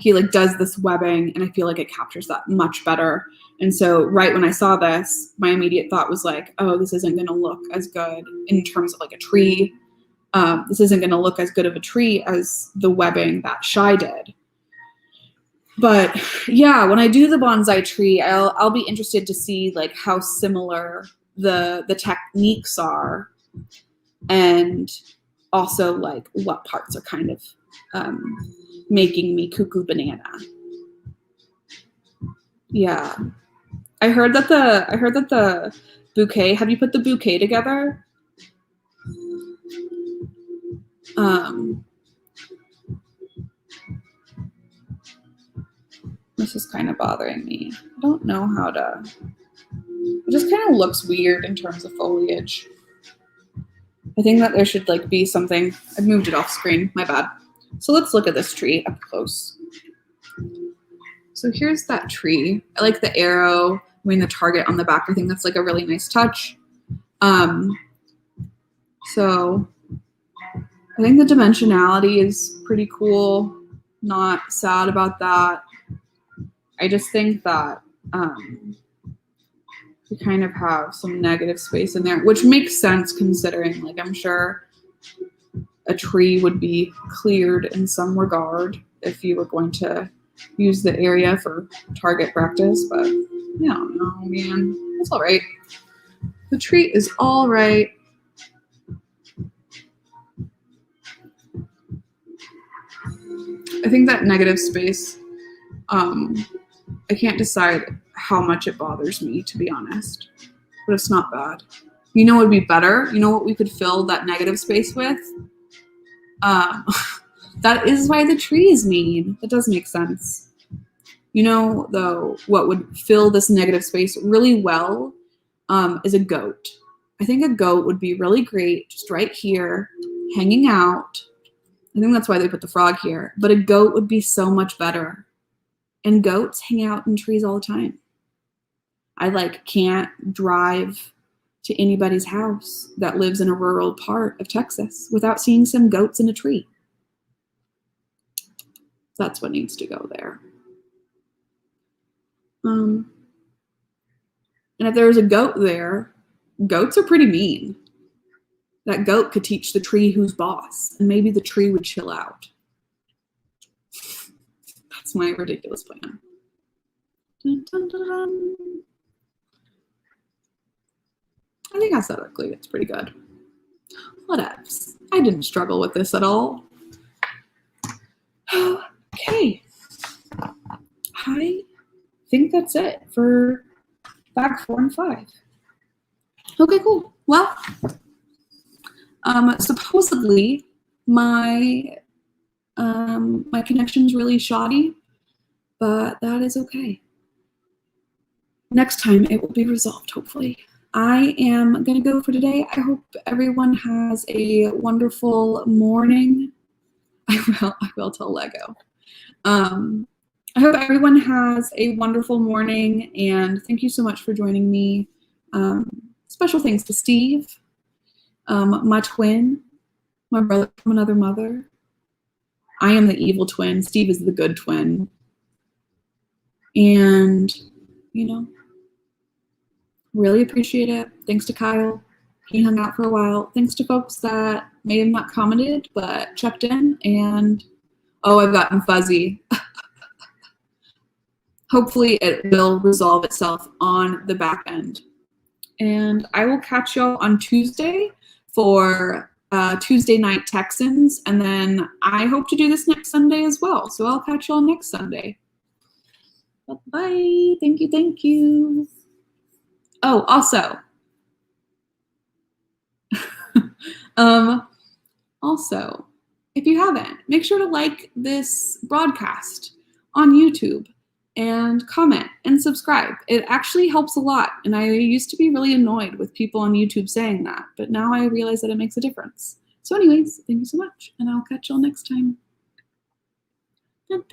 he like does this webbing, and I feel like it captures that much better. And so right when I saw this, my immediate thought was like, oh, this isn't going to look as good in terms of like a tree. This isn't going to look as good of a tree as the webbing that Shy did. But yeah, when I do the bonsai tree, I'll be interested to see like how similar the techniques are, and also like what parts are kind of making me cuckoo banana. Yeah, I heard that the bouquet. Have you put the bouquet together? This is kind of bothering me. I don't know how to. It just kind of looks weird in terms of foliage. I think that there should like be something. I've moved it off screen. My bad. So let's look at this tree up close. So here's that tree. I like the arrow. I mean, the target on the back. I think that's like a really nice touch. So I think the dimensionality is pretty cool. Not sad about that. I just think that we kind of have some negative space in there, which makes sense considering, like, I'm sure a tree would be cleared in some regard if you were going to use the area for target practice, but yeah, I don't know, man. It's all right. The tree is all right. I think that negative space, I can't decide how much it bothers me, to be honest, but it's not bad. You know what would be better? You know what we could fill that negative space with? That is why the tree is mean. That does make sense. You know, though, what would fill this negative space really well is a goat. I think a goat would be really great just right here, hanging out. I think that's why they put the frog here. But a goat would be so much better. And goats hang out in trees all the time. I like can't drive to anybody's house that lives in a rural part of Texas without seeing some goats in a tree. That's what needs to go there. And if there was a goat there, goats are pretty mean. That goat could teach the tree who's boss, and maybe the tree would chill out. That's my ridiculous plan. Dun, dun, dun, dun. I think aesthetically it's pretty good. Whatevs. I didn't struggle with this at all. Okay. I think that's it for bag 4 and 5. Okay, cool. Well, supposedly my connection's really shoddy, but that is okay. Next time it will be resolved, hopefully. I am going to go for today. I hope everyone has a wonderful morning. I will tell Lego. I hope everyone has a wonderful morning, and thank you so much for joining me. Special thanks to Steve, my twin, my brother from another mother. I am the evil twin. Steve is the good twin. And, you know, really appreciate it. Thanks to Kyle. He hung out for a while. Thanks to folks that may have not commented but checked in. And, oh, I've gotten fuzzy. Hopefully it will resolve itself on the back end. And I will catch y'all on Tuesday for Tuesday Night Texans. And then I hope to do this next Sunday as well. So I'll catch y'all next Sunday. Bye. Thank you. Thank you. Oh, also, also, if you haven't, make sure to like this broadcast on YouTube and comment and subscribe. It actually helps a lot. And I used to be really annoyed with people on YouTube saying that, but now I realize that it makes a difference. So anyways, thank you so much, and I'll catch y'all next time.